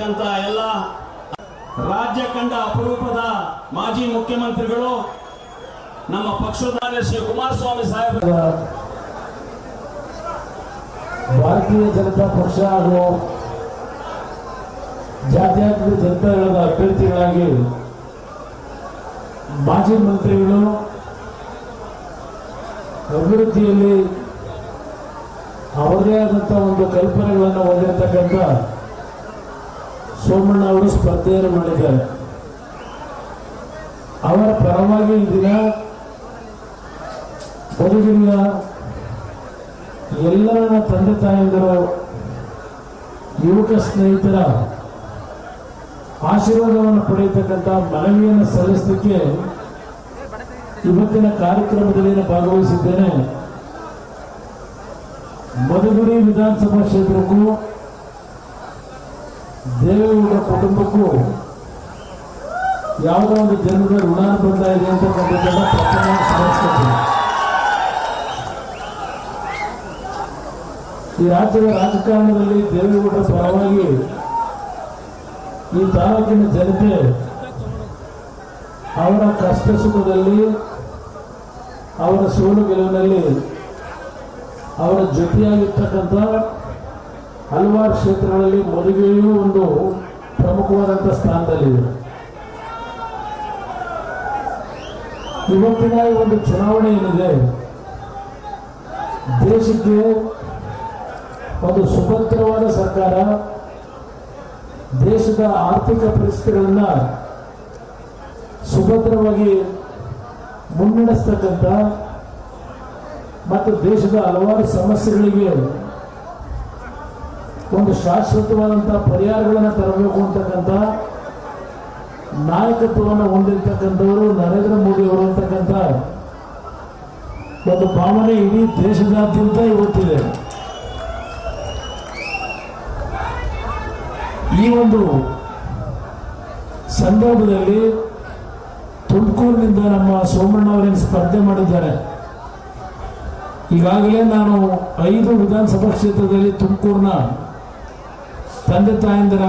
ಆಗಿರ್ತಕ್ಕಂಥ ಎಲ್ಲ ರಾಜ್ಯ ಕಂಡ ಅಪರೂಪದ ಮಾಜಿ ಮುಖ್ಯಮಂತ್ರಿಗಳು ನಮ್ಮ ಪಕ್ಷದ ಶ್ರೀ ಕುಮಾರಸ್ವಾಮಿ ಸಾಹೇಬ್ ಭಾರತೀಯ ಜನತಾ ಪಕ್ಷ ಹಾಗೂ ಜಾತ್ಯತೀತ ಜನತಾದಳದ ಅಭ್ಯರ್ಥಿಗಳಾಗಿ ಮಾಜಿ ಮಂತ್ರಿಗಳು ಅಭಿವೃದ್ಧಿಯಲ್ಲಿ ಅವರದೇ ಆದಂತಹ ಒಂದು ಕಲ್ಪನೆಗಳನ್ನು ಹೊಂದಿರತಕ್ಕಂಥ ಸೋಮಣ್ಣ ಅವರು ಸ್ಪರ್ಧೆಯನ್ನು ಮಾಡಿದ್ದಾರೆ. ಅವರ ಪರವಾಗಿ ಈ ದಿನ ಬದುಕಿನ ಎಲ್ಲ ನನ್ನ ತಂದೆ ತಾಯಂದಿರು ಯುವಕ ಸ್ನೇಹಿತರ ಆಶೀರ್ವಾದವನ್ನು ಪಡೆಯತಕ್ಕಂಥ ಮನವಿಯನ್ನು ಸಲ್ಲಿಸಲಿಕ್ಕೆ ಇವತ್ತಿನ ಕಾರ್ಯಕ್ರಮದಲ್ಲಿ ಭಾಗವಹಿಸಿದ್ದೇನೆ. ಮಧುಗಿರಿ ವಿಧಾನಸಭಾ ಕ್ಷೇತ್ರಕ್ಕೂ ದೇವೇಗೌಡ ಕುಟುಂಬಕ್ಕೂ ಯಾವುದೋ ಒಂದು ಜನರ ಋಣಾನುಬಂಧ ಇದೆ ಅಂತಕ್ಕಂಥದ್ದನ್ನು ಪ್ರಥಮ ಸ್ಮರಿಸುತ್ತೇನೆ. ಈ ರಾಜ್ಯದ ರಾಜಕಾರಣದಲ್ಲಿ ದೇವೇಗೌಡರ ಪರವಾಗಿ ಈ ತಾಲೂಕಿನ ಜನತೆ ಅವರ ಕಷ್ಟ ಸುಖದಲ್ಲಿ ಅವರ ಸೋಲು ಗೆಲುವಿನಲ್ಲಿ ಅವರ ಜೊತೆಯಾಗಿರ್ತಕ್ಕಂಥ ಹಲವಾರು ಕ್ಷೇತ್ರಗಳಲ್ಲಿ ಮಧುಗಿರಿಯೂ ಒಂದು ಪ್ರಮುಖವಾದಂಥ ಸ್ಥಾನದಲ್ಲಿದೆ. ಇವತ್ತಿನ ಈ ಒಂದು ಚುನಾವಣೆ ಏನಿದೆ ದೇಶಕ್ಕೆ ಒಂದು ಸುಭದ್ರವಾದ ಸರ್ಕಾರ, ದೇಶದ ಆರ್ಥಿಕ ಪರಿಸ್ಥಿತಿಗಳನ್ನು ಸುಭದ್ರವಾಗಿ ಮುನ್ನಡೆಸ್ತಕ್ಕಂಥ ಮತ್ತು ದೇಶದ ಹಲವಾರು ಸಮಸ್ಯೆಗಳಿಗೆ ಒಂದು ಶಾಶ್ವತವಾದಂತಹ ಪರಿಹಾರಗಳನ್ನು ತರಬೇಕು ಅಂತಕ್ಕಂಥ ನಾಯಕತ್ವವನ್ನು ಹೊಂದಿರತಕ್ಕಂಥವರು ನರೇಂದ್ರ ಮೋದಿ ಅವರು ಅಂತಕ್ಕಂಥ ಒಂದು ಭಾವನೆ ಇಡೀ ದೇಶದಾದ್ಯಂತ ಇವತ್ತಿದೆ. ಈ ಒಂದು ಸಂದರ್ಭದಲ್ಲಿ ತುಮಕೂರಿನಿಂದ ನಮ್ಮ ಸೋಮಣ್ಣ ಅವರೇನು ಸ್ಪರ್ಧೆ ಮಾಡಿದ್ದಾರೆ. ಈಗಾಗಲೇ ನಾನು 5 ವಿಧಾನಸಭಾ ಕ್ಷೇತ್ರದಲ್ಲಿ ತುಮಕೂರಿನ ತಂದೆ ತಾಯಂದಿರ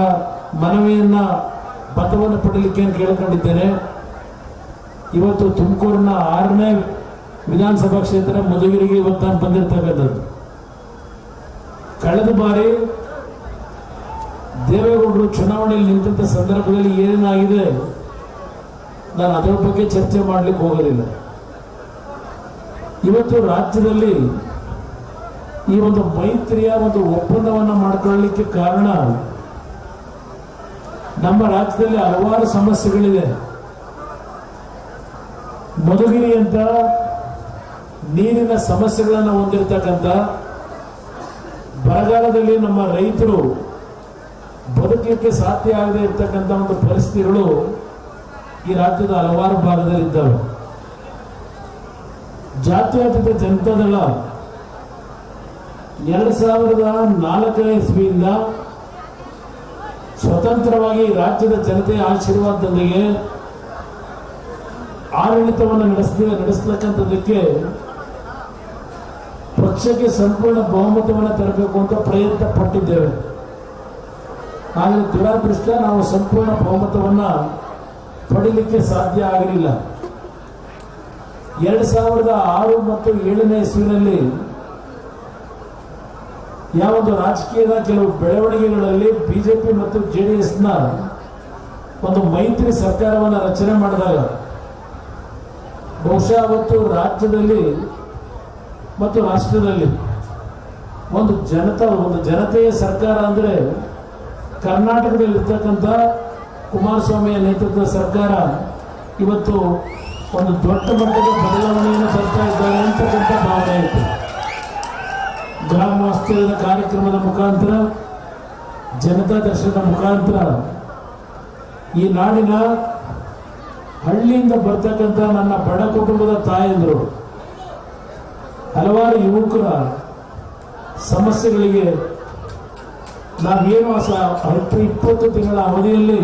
ಮನವಿಯನ್ನ ಪತ್ರವನ್ನು ಪಡೆಯಲಿಕ್ಕೆ ಕೇಳಿಕೊಂಡಿದ್ದೇನೆ. ಇವತ್ತು ತುಮಕೂರಿನ 6ನೇ ವಿಧಾನಸಭಾ ಕ್ಷೇತ್ರ ಮಧುಗಿರಿಗೆ ಇವತ್ತು ನಾನು ಬಂದಿರತಕ್ಕಂಥದ್ದು. ಕಳೆದ ಬಾರಿ ದೇವೇಗೌಡರು ಚುನಾವಣೆಯಲ್ಲಿ ನಿಂತ ಸಂದರ್ಭದಲ್ಲಿ ಏನೇನಾಗಿದೆ ನಾನು ಅದರ ಬಗ್ಗೆ ಚರ್ಚೆ ಮಾಡಲಿಕ್ಕೆ ಹೋಗೋದಿಲ್ಲ. ಇವತ್ತು ರಾಜ್ಯದಲ್ಲಿ ಈ ಒಂದು ಮೈತ್ರಿಯ ಒಂದು ಒಪ್ಪಂದವನ್ನು ಮಾಡಿಕೊಳ್ಳಲಿಕ್ಕೆ ಕಾರಣ ನಮ್ಮ ರಾಜ್ಯದಲ್ಲಿ ಹಲವಾರು ಸಮಸ್ಯೆಗಳಿದೆ. ಮಧುಗಿರಿ ಅಂತ ನೀರಿನ ಸಮಸ್ಯೆಗಳನ್ನು ಹೊಂದಿರತಕ್ಕಂಥ, ಬರಗಾಲದಲ್ಲಿ ನಮ್ಮ ರೈತರು ಬದುಕಲಿಕ್ಕೆ ಸಾಧ್ಯ ಆಗದೆ ಇರತಕ್ಕಂಥ ಒಂದು ಪರಿಸ್ಥಿತಿಗಳು ಈ ರಾಜ್ಯದ ಹಲವಾರು ಭಾಗದಲ್ಲಿ ಇದ್ದಾವೆ. ಜಾತ್ಯತೀತ ಜನತಾದಳ 2004ನೇ ಇಸ್ವಿಯಿಂದ ಸ್ವತಂತ್ರವಾಗಿ ರಾಜ್ಯದ ಜನತೆಯ ಆಶೀರ್ವಾದದೊಂದಿಗೆ ಆಡಳಿತವನ್ನು ನಡೆಸತಕ್ಕಂಥದ್ದಕ್ಕೆ ಪಕ್ಷಕ್ಕೆ ಸಂಪೂರ್ಣ ಬಹುಮತವನ್ನು ತರಬೇಕು ಅಂತ ಪ್ರಯತ್ನ ಪಟ್ಟಿದ್ದೇವೆ. ಆದರೆ ದುರಾದೃಷ್ಟ, ನಾವು ಸಂಪೂರ್ಣ ಬಹುಮತವನ್ನು ಪಡೀಲಿಕ್ಕೆ ಸಾಧ್ಯ ಆಗಲಿಲ್ಲ. 2006 ಮತ್ತು 2007ನೇ ಇಸ್ವಿನಲ್ಲಿ ಯಾವೊಂದು ರಾಜಕೀಯದ ಕೆಲವು ಬೆಳವಣಿಗೆಗಳಲ್ಲಿ ಬಿಜೆಪಿ ಮತ್ತು ಜೆಡಿಎಸ್ನ ಒಂದು ಮೈತ್ರಿ ಸರ್ಕಾರವನ್ನು ರಚನೆ ಮಾಡಿದಾಗ ಬಹುಶಃ ಅವತ್ತು ರಾಜ್ಯದಲ್ಲಿ ಮತ್ತು ರಾಷ್ಟ್ರದಲ್ಲಿ ಒಂದು ಜನತೆಯ ಸರ್ಕಾರ ಅಂದರೆ ಕರ್ನಾಟಕದಲ್ಲಿ ಇರ್ತಕ್ಕಂಥ ಕುಮಾರಸ್ವಾಮಿಯ ನೇತೃತ್ವದ ಸರ್ಕಾರ ಇವತ್ತು ಒಂದು ದೊಡ್ಡ ಮಟ್ಟದ ಬದಲಾವಣೆಯನ್ನು ತರ್ತಾ ಇದ್ದಾರೆ ಅಂತಕ್ಕಂಥ ಭಾವನೆ ಇತ್ತು. ಗ್ರಾಮ ವಾಸ್ತವ್ಯದ ಕಾರ್ಯಕ್ರಮದ ಮುಖಾಂತರ, ಜನತಾ ದರ್ಶನದ ಮುಖಾಂತರ ಈ ನಾಡಿನ ಹಳ್ಳಿಯಿಂದ ಬರ್ತಕ್ಕಂಥ ನನ್ನ ಬಡ ಕುಟುಂಬದ ತಾಯಂದರು ಹಲವಾರು ಯುವಕರ ಸಮಸ್ಯೆಗಳಿಗೆ ನಾವೇನು 20 ತಿಂಗಳ ಅವಧಿಯಲ್ಲಿ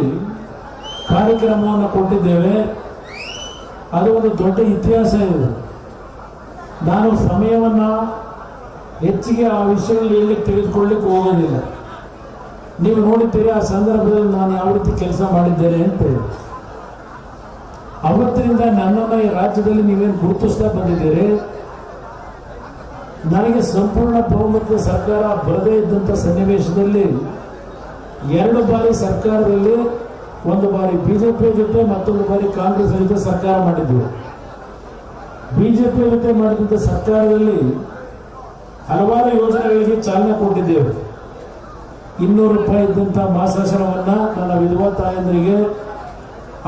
ಕಾರ್ಯಕ್ರಮವನ್ನು ಕೊಟ್ಟಿದ್ದೇವೆ. ಅದು ಒಂದು ದೊಡ್ಡ ಇತಿಹಾಸ ಇದೆ. ನಾನು ಸಮಯವನ್ನು ಹೆಚ್ಚಿಗೆ ಆ ವಿಷಯದಲ್ಲಿ ತೆಗೆದುಕೊಳ್ಳಿಕ್ಕೆ ಹೋಗೋದಿಲ್ಲ. ನೀವು ನೋಡಿದ್ದೀರಿ ಆ ಸಂದರ್ಭದಲ್ಲಿ ನಾನು ಯಾವ ರೀತಿ ಕೆಲಸ ಮಾಡಿದ್ದೇನೆ ಅಂತ ಹೇಳಿ. ಅವತ್ತಿನಿಂದ ನನ್ನನ್ನು ಈ ರಾಜ್ಯದಲ್ಲಿ ನೀವೇನು ಗುರುತಿಸ್ತಾ ಬಂದಿದ್ದೀರಿ. ನನಗೆ ಸಂಪೂರ್ಣ ಬಹುಮತ ಸರ್ಕಾರ ಬರದೇ ಇದ್ದಂಥ ಸನ್ನಿವೇಶದಲ್ಲಿ 2 ಬಾರಿ ಸರ್ಕಾರದಲ್ಲಿ, ಒಂದು ಬಾರಿ ಬಿಜೆಪಿ ಜೊತೆ, ಮತ್ತೊಂದು ಬಾರಿ ಕಾಂಗ್ರೆಸ್ ಜೊತೆ ಸರ್ಕಾರ ಮಾಡಿದ್ವಿ. ಬಿಜೆಪಿ ಜೊತೆ ಮಾಡಿದಂಥ ಸರ್ಕಾರದಲ್ಲಿ ಹಲವಾರು ಯೋಜನೆಗಳಿಗೆ ಚಾಲನೆ ಕೊಟ್ಟಿದ್ದೇವೆ. 200 ರೂಪಾಯಿ ಇದ್ದಂಥ ಮಾಸಾಶನವನ್ನ ನನ್ನ ವಿಧವಾ ತಾಯಂದರಿಗೆ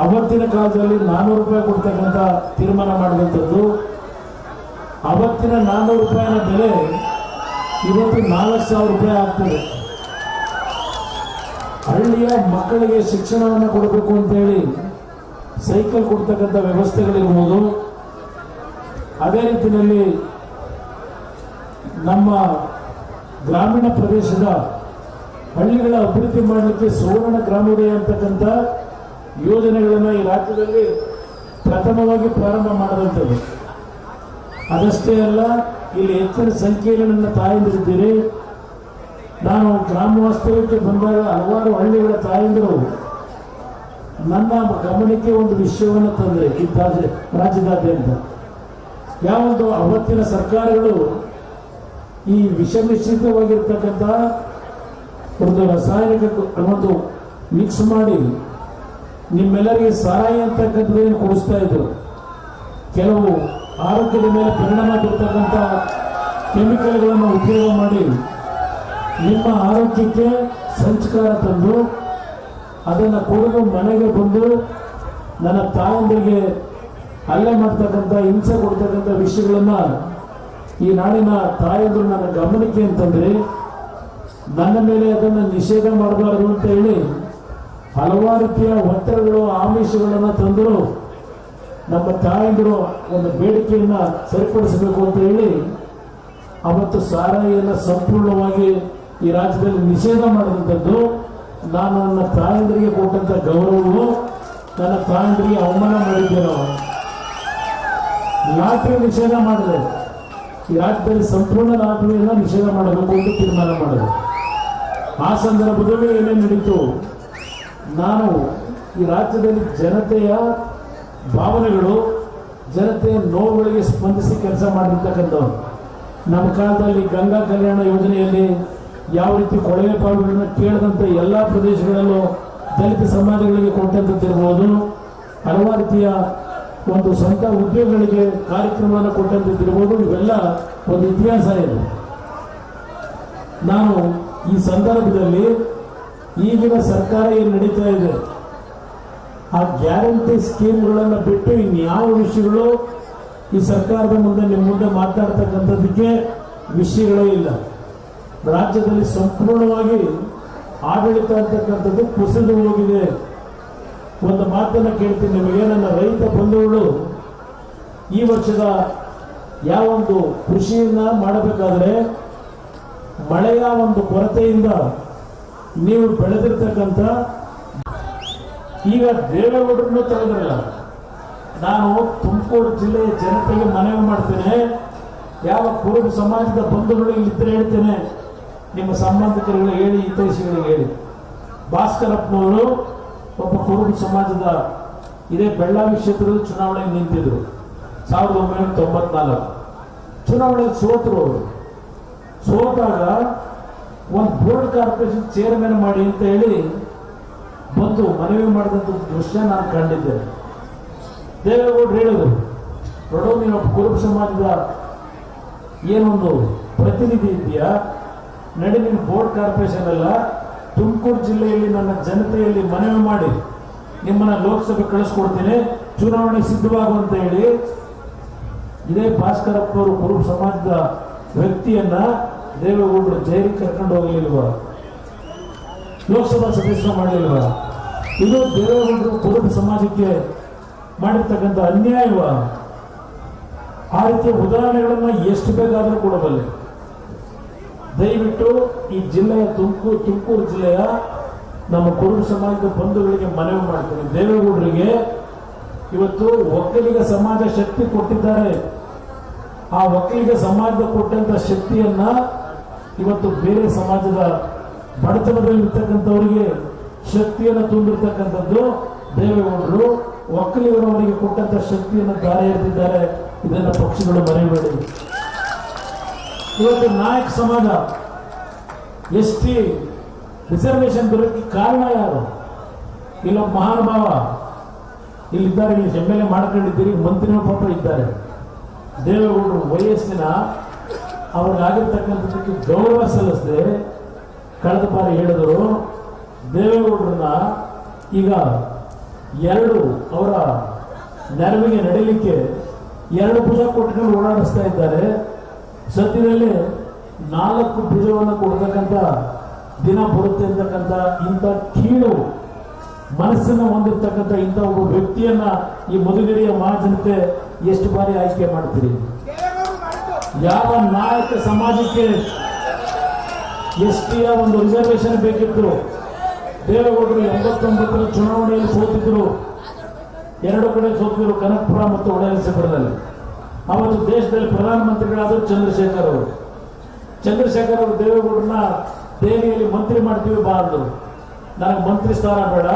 ಅವತ್ತಿನ ಕಾಲದಲ್ಲಿ 400 ರೂಪಾಯಿ ಕೊಡ್ತಕ್ಕಂಥ ತೀರ್ಮಾನ ಮಾಡಿದಂಥದ್ದು. ಅವತ್ತಿನ 400 ರೂಪಾಯಿನ ಬೆಲೆ ಇವತ್ತು 4,000 ರೂಪಾಯಿ ಆಗ್ತದೆ. ಹಳ್ಳಿಯ ಮಕ್ಕಳಿಗೆ ಶಿಕ್ಷಣವನ್ನು ಕೊಡಬೇಕು ಅಂತೇಳಿ ಸೈಕಲ್ ಕೊಡ್ತಕ್ಕಂಥ ವ್ಯವಸ್ಥೆಗಳಿರ್ಬೋದು. ಅದೇ ರೀತಿಯಲ್ಲಿ ನಮ್ಮ ಗ್ರಾಮೀಣ ಪ್ರದೇಶದ ಹಳ್ಳಿಗಳ ಅಭಿವೃದ್ಧಿ ಮಾಡಲಿಕ್ಕೆ ಸುವರ್ಣ ಗ್ರಾಮೋದಯ ಅಂತಕ್ಕಂಥ ಯೋಜನೆಗಳನ್ನು ಈ ರಾಜ್ಯದಲ್ಲಿ ಪ್ರಥಮವಾಗಿ ಪ್ರಾರಂಭ ಮಾಡಿದಂಥದ್ದು. ಅದಷ್ಟೇ ಅಲ್ಲ, ಇಲ್ಲಿ ಹೆಚ್ಚಿನ ಸಂಖ್ಯೆಯಲ್ಲಿ ನನ್ನ ತಾಯಂದಿರಿದ್ದೀರಿ. ನಾನು ಗ್ರಾಮ ವಾಸ್ತವ್ಯಕ್ಕೆ ಬಂದಾಗ ಹಲವಾರು ಹಳ್ಳಿಗಳ ತಾಯಂದಿರು ನನ್ನ ಗಮನಕ್ಕೆ ಒಂದು ವಿಷಯವನ್ನು ತಂದರೆ ಈ ರಾಜ್ಯದಾದ್ಯಂತ ಯಾವೊಂದು ಅವತ್ತಿನ ಸರ್ಕಾರಗಳು ಈ ವಿಷಮಿಶ್ರಿತವಾಗಿರ್ತಕ್ಕಂಥ ಒಂದು ರಾಸಾಯನಿಕ ಒಂದು ಮಿಕ್ಸ್ ಮಾಡಿ ನಿಮ್ಮೆಲ್ಲರಿಗೆ ಸಾರಾಯಿ ಅಂತಕ್ಕಂಥದ್ದೇನು ಕೊಡಿಸ್ತಾ ಇದ್ರು. ಕೆಲವು ಆರೋಗ್ಯದ ಮೇಲೆ ಪರಿಣಾಮ ಬೀರ್ತಕ್ಕಂಥ ಕೆಮಿಕಲ್ಗಳನ್ನು ಉಪಯೋಗ ಮಾಡಿ ನಿಮ್ಮ ಆರೋಗ್ಯಕ್ಕೆ ಸಂಸ್ಕಾರ ತಂದು ಅದನ್ನು ಕುಡಿದು ಮನೆಗೆ ಬಂದು ನನ್ನ ತಾಯಂದಿರಿಗೆ ಹಲ್ಲೆ ಮಾಡ್ತಕ್ಕಂಥ, ಹಿಂಸೆ ಕೊಡ್ತಕ್ಕಂಥ ವಿಷಯಗಳನ್ನು ಈ ನಾಡಿನ ತಾಯಂದರು ನನ್ನ ಗಮನಕ್ಕೆ ಅಂತಂದ್ರೆ ನನ್ನ ಮೇಲೆ ಅದನ್ನು ನಿಷೇಧ ಮಾಡಬಾರದು ಅಂತ ಹೇಳಿ ಹಲವಾರು ರೀತಿಯ ಒತ್ತಡಗಳು, ಆಮಿಷಗಳನ್ನು ತಂದರು. ನಮ್ಮ ತಾಯಂದಿರು ಒಂದು ಬೇಡಿಕೆಯನ್ನು ಸರಿಪಡಿಸಬೇಕು ಅಂತ ಹೇಳಿ ಅವತ್ತು ಸಾರಾಯಿಯನ್ನು ಸಂಪೂರ್ಣವಾಗಿ ಈ ರಾಜ್ಯದಲ್ಲಿ ನಿಷೇಧ ಮಾಡಿದಂಥದ್ದು. ನಾನು ನನ್ನ ತಾಯಂದಿರಿಗೆ ಕೊಟ್ಟಂಥ ಗೌರವವು ನನ್ನ ತಾಯಂದಿರಿಗೆ ಅವಮಾನ ಮಾಡಿದ್ದೇನೋ. ಲಾಟರಿ ನಿಷೇಧ ಮಾಡಿದೆ. ಈ ರಾಜ್ಯದಲ್ಲಿ ಸಂಪೂರ್ಣ ಲಾಟರಿಯನ್ನು ನಿಷೇಧ ಮಾಡಬೇಕು ಅಂತ ತೀರ್ಮಾನ ಮಾಡಿದೆ. ಆ ಸಂದರ್ಭದಲ್ಲಿ ಏನೇನು ನಡೀತು, ನಾನು ಈ ರಾಜ್ಯದಲ್ಲಿ ಜನತೆಯ ಭಾವನೆಗಳು, ಜನತೆಯ ನೋವುಗಳಿಗೆ ಸ್ಪಂದಿಸಿ ಕೆಲಸ ಮಾಡಿರ್ತಕ್ಕಂಥವ್ರು. ನಮ್ಮ ಕಾಲದಲ್ಲಿ ಗಂಗಾ ಕಲ್ಯಾಣ ಯೋಜನೆಯಲ್ಲಿ ಯಾವ ರೀತಿ ಕೊಳವೆ ಬಾವಿಗಳನ್ನು ಕೇಳದಂತೆ ಎಲ್ಲ ಪ್ರದೇಶಗಳಲ್ಲೂ ದಲಿತ ಸಮಾಜಗಳಿಗೆ ಕೊಟ್ಟಂತಿರ್ಬೋದು, ಹಲವಾರು ರೀತಿಯ ಒಂದು ಸ್ವಂತ ಉದ್ಯೋಗಗಳಿಗೆ ಕಾರ್ಯಕ್ರಮವನ್ನು ಕೊಟ್ಟಂತಿರ್ಬೋದು. ಇವೆಲ್ಲ ಒಂದು ಇತಿಹಾಸ ಇದೆ. ನಾನು ಈ ಸಂದರ್ಭದಲ್ಲಿ ಈಗಿನ ಸರ್ಕಾರ ಏನು ನಡೀತಾ ಇದೆ ಆ ಗ್ಯಾರಂಟಿ ಸ್ಕೀಮ್ಗಳನ್ನು ಬಿಟ್ಟು ಇನ್ಯಾವ ವಿಷಯಗಳು ಈ ಸರ್ಕಾರದ ಮುಂದೆ ನಿಮ್ಮ ಮುಂದೆ ಮಾತಾಡ್ತಕ್ಕಂಥದ್ದಕ್ಕೆ ವಿಷಯಗಳೇ ಇಲ್ಲ. ರಾಜ್ಯದಲ್ಲಿ ಸಂಪೂರ್ಣವಾಗಿ ಆಡಳಿತ ಅಂತಕ್ಕಂಥದ್ದು ಕುಸಿದು ಹೋಗಿದೆ. ಒಂದು ಮಾತನ್ನು ಕೇಳ್ತೀನಿ ನಿಮಗೆ, ನನ್ನ ರೈತ ಬಂಧುಗಳು ಈ ವರ್ಷದ ಯಾವೊಂದು ಕೃಷಿಯನ್ನ ಮಾಡಬೇಕಾದ್ರೆ ಮಳೆಯ ಒಂದು ಕೊರತೆಯಿಂದ ನೀವು ಬೆಳೆದಿರ್ತಕ್ಕಂಥ, ಈಗ ದೇವೇಗೌಡರನ್ನು ತೆಗೆದ್ರಲ್ಲ, ನಾನು ತುಮಕೂರು ಜಿಲ್ಲೆಯ ಜನತೆಗೆ ಮನವಿ ಮಾಡ್ತೇನೆ, ಯಾವ ಕುರುಬ ಸಮಾಜದ ಬಂಧುಗಳು ಇಲ್ಲಿದ್ದರೆ ಹೇಳ್ತೇನೆ, ನಿಮ್ಮ ಸಂಬಂಧಿಕರುಗಳಿಗೆ ಹೇಳಿ, ಹಿತೈಷಿಗಳಿಗೆ ಹೇಳಿ. ಭಾಸ್ಕರಪ್ಪನವರು ಒಬ್ಬ ಕುರುಬ ಸಮಾಜದ ಇದೇ ಬೆಳ್ಳಾವಿ ಕ್ಷೇತ್ರದಲ್ಲಿ ಚುನಾವಣೆಗೆ ನಿಂತಿದ್ರು. 1994 ಚುನಾವಣೆಗೆ ಸೋತರು. ಅವರು ಸೋತಾಗ ಒಂದು ಬೋರ್ಡ್ ಕಾರ್ಪೊರೇಷನ್ ಚೇರ್ಮನ್ ಮಾಡಿ ಅಂತ ಹೇಳಿ ಬಂದು ಮನವಿ ಮಾಡಿದಂಥ ದೃಶ್ಯ ನಾನು ಕಂಡಿದ್ದೇನೆ. ದೇವೇಗೌಡರು ಹೇಳಿದರು, ನೋಡು ನೀನು ಕುರುಬ ಸಮಾಜದ ಏನೊಂದು ಪ್ರತಿನಿಧಿ ಇದೆಯಾ, ನಡಿ ನೀನು ಬೋರ್ಡ್ ಕಾರ್ಪೊರೇಷನ್ ಅಲ್ಲ, ತುಮಕೂರು ಜಿಲ್ಲೆಯಲ್ಲಿ ನನ್ನ ಜನತೆಯಲ್ಲಿ ಮನವಿ ಮಾಡಿ ನಿಮ್ಮನ್ನ ಲೋಕಸಭೆ ಕಳಿಸ್ಕೊಡ್ತೀನಿ, ಚುನಾವಣೆ ಸಿದ್ಧವಾಗುವಂತ ಹೇಳಿ ಇದೇ ಭಾಸ್ಕರಪ್ಪನವರು ಕುರುಬ ಸಮಾಜದ ವ್ಯಕ್ತಿಯನ್ನ ದೇವೇಗೌಡರು ಜೈಲಿಗೆ ಕರ್ಕೊಂಡು ಹೋಗಲಿಲ್ವ, ಲೋಕಸಭಾ ಸದಸ್ಯ ಮಾಡಲಿಲ್ವ? ಇದು ದೇವೇಗೌಡರು ಕುರುಬ ಸಮಾಜಕ್ಕೆ ಮಾಡಿರ್ತಕ್ಕಂಥ ಅನ್ಯಾಯವ? ಆ ರೀತಿಯ ಉದಾಹರಣೆಗಳನ್ನ ಎಷ್ಟು ಬೇಕಾದರೂ ಕೊಡಬಲ್ಲೆ. ದಯವಿಟ್ಟು ಈ ಜಿಲ್ಲೆಯ ತುಮಕೂರು ಜಿಲ್ಲೆಯ ನಮ್ಮ ಕುರುಬ ಸಮಾಜದ ಬಂಧುಗಳಿಗೆ ಮನವಿ ಮಾಡ್ತೀನಿ, ದೇವೇಗೌಡರಿಗೆ ಇವತ್ತು ಒಕ್ಕಲಿಗ ಸಮಾಜ ಶಕ್ತಿ ಕೊಟ್ಟಿದ್ದಾರೆ. ಆ ಒಕ್ಕಲಿಗ ಸಮಾಜದ ಕೊಟ್ಟಂತ ಶಕ್ತಿಯನ್ನ ಇವತ್ತು ಬೇರೆ ಸಮಾಜದ ಬಡತನದಲ್ಲಿರ್ತಕ್ಕಂಥವರಿಗೆ ಶಕ್ತಿಯನ್ನು ತುಂಬಿರ್ತಕ್ಕಂಥದ್ದು ದೇವೇಗೌಡರು. ಒಕ್ಕಲಿಗರವರಿಗೆ ಕೊಟ್ಟಂತ ಶಕ್ತಿಯನ್ನು ದಾರಿ ಎರೆದಿದ್ದಾರೆ. ಇದನ್ನ ಪಕ್ಷಗಳು ಮರೆಯಬೇಡಿ. ಇವತ್ತು ನಾಯಕ ಸಮಾಜ ST ರಿಸರ್ವೇಶನ್ ಬರೋಕ್ಕೆ ಕಾರಣ ಯಾರು? ಇಲ್ಲೊಬ್ಬ ಮಹಾನುಭಾವ ಇಲ್ಲಿದ್ದಾರೆ, ಇಲ್ಲಿ MLA ಮಾಡ್ಕೊಂಡಿದ್ದೀರಿ, ಮಂತ್ರಿನೂ ಪಾಪ ಇದ್ದಾರೆ. ದೇವೇಗೌಡರು ವಯಸ್ಸಿನ ಅವ್ರಿಗಾಗಿರ್ತಕ್ಕಂಥದ್ದಕ್ಕೆ ಗೌರವ ಸಲ್ಲಿಸದೆ ಕಳೆದ ಬಾರಿ ಹೇಳಿದರು. ದೇವೇಗೌಡರನ್ನ ಈಗ ಅವರ ನೆರವಿಗೆ ನಡೀಲಿಕ್ಕೆ 2 ಭುಜ ಕೊಟ್ಕೊಂಡು ಓಡಾಡಿಸ್ತಾ ಇದ್ದಾರೆ. ಸದ್ಯದಲ್ಲಿ 4 ಭುಜವನ್ನು ಕೊಡ್ತಕ್ಕಂಥ ದಿನ ಬರುತ್ತೆ ಅಂತಕ್ಕಂಥ ಇಂಥ ಕೀಳು ಮನಸ್ಸನ್ನು ಹೊಂದಿರ್ತಕ್ಕಂಥ ಇಂಥ ಒಬ್ಬ ವ್ಯಕ್ತಿಯನ್ನ ಈ ಮಧುಗಿರಿಯ ಮಹಾಜನತೆ ಎಷ್ಟು ಬಾರಿ ಆಯ್ಕೆ ಮಾಡ್ತೀರಿ? ಯಾವ ನಾಯಕ ಸಮಾಜಕ್ಕೆ STಯ ಒಂದು ರಿಸರ್ವೇಶನ್ ಬೇಕಿತ್ತು? ದೇವೇಗೌಡರು 89ರ ಚುನಾವಣೆಯಲ್ಲಿ ಸೋತಿದ್ರು. 2 ಕಡೆ ಸೋತಿದ್ರು, ಕನಕಪುರ ಮತ್ತು ಹೊಳೆನರಸೀಪುರದಲ್ಲಿ. ಅವತ್ತು ದೇಶದಲ್ಲಿ ಪ್ರಧಾನಮಂತ್ರಿಗಳಾದರು ಚಂದ್ರಶೇಖರ್ ಅವರು. ಚಂದ್ರಶೇಖರ್ ಅವರು ದೇವೇಗೌಡರನ್ನ ದೆಹಲಿಯಲ್ಲಿ ಮಂತ್ರಿ ಮಾಡ್ತೀವಿ ಬಾ ಅಂದರು. ನನಗೆ ಮಂತ್ರಿ ಸ್ಥಾನ ಬೇಡ,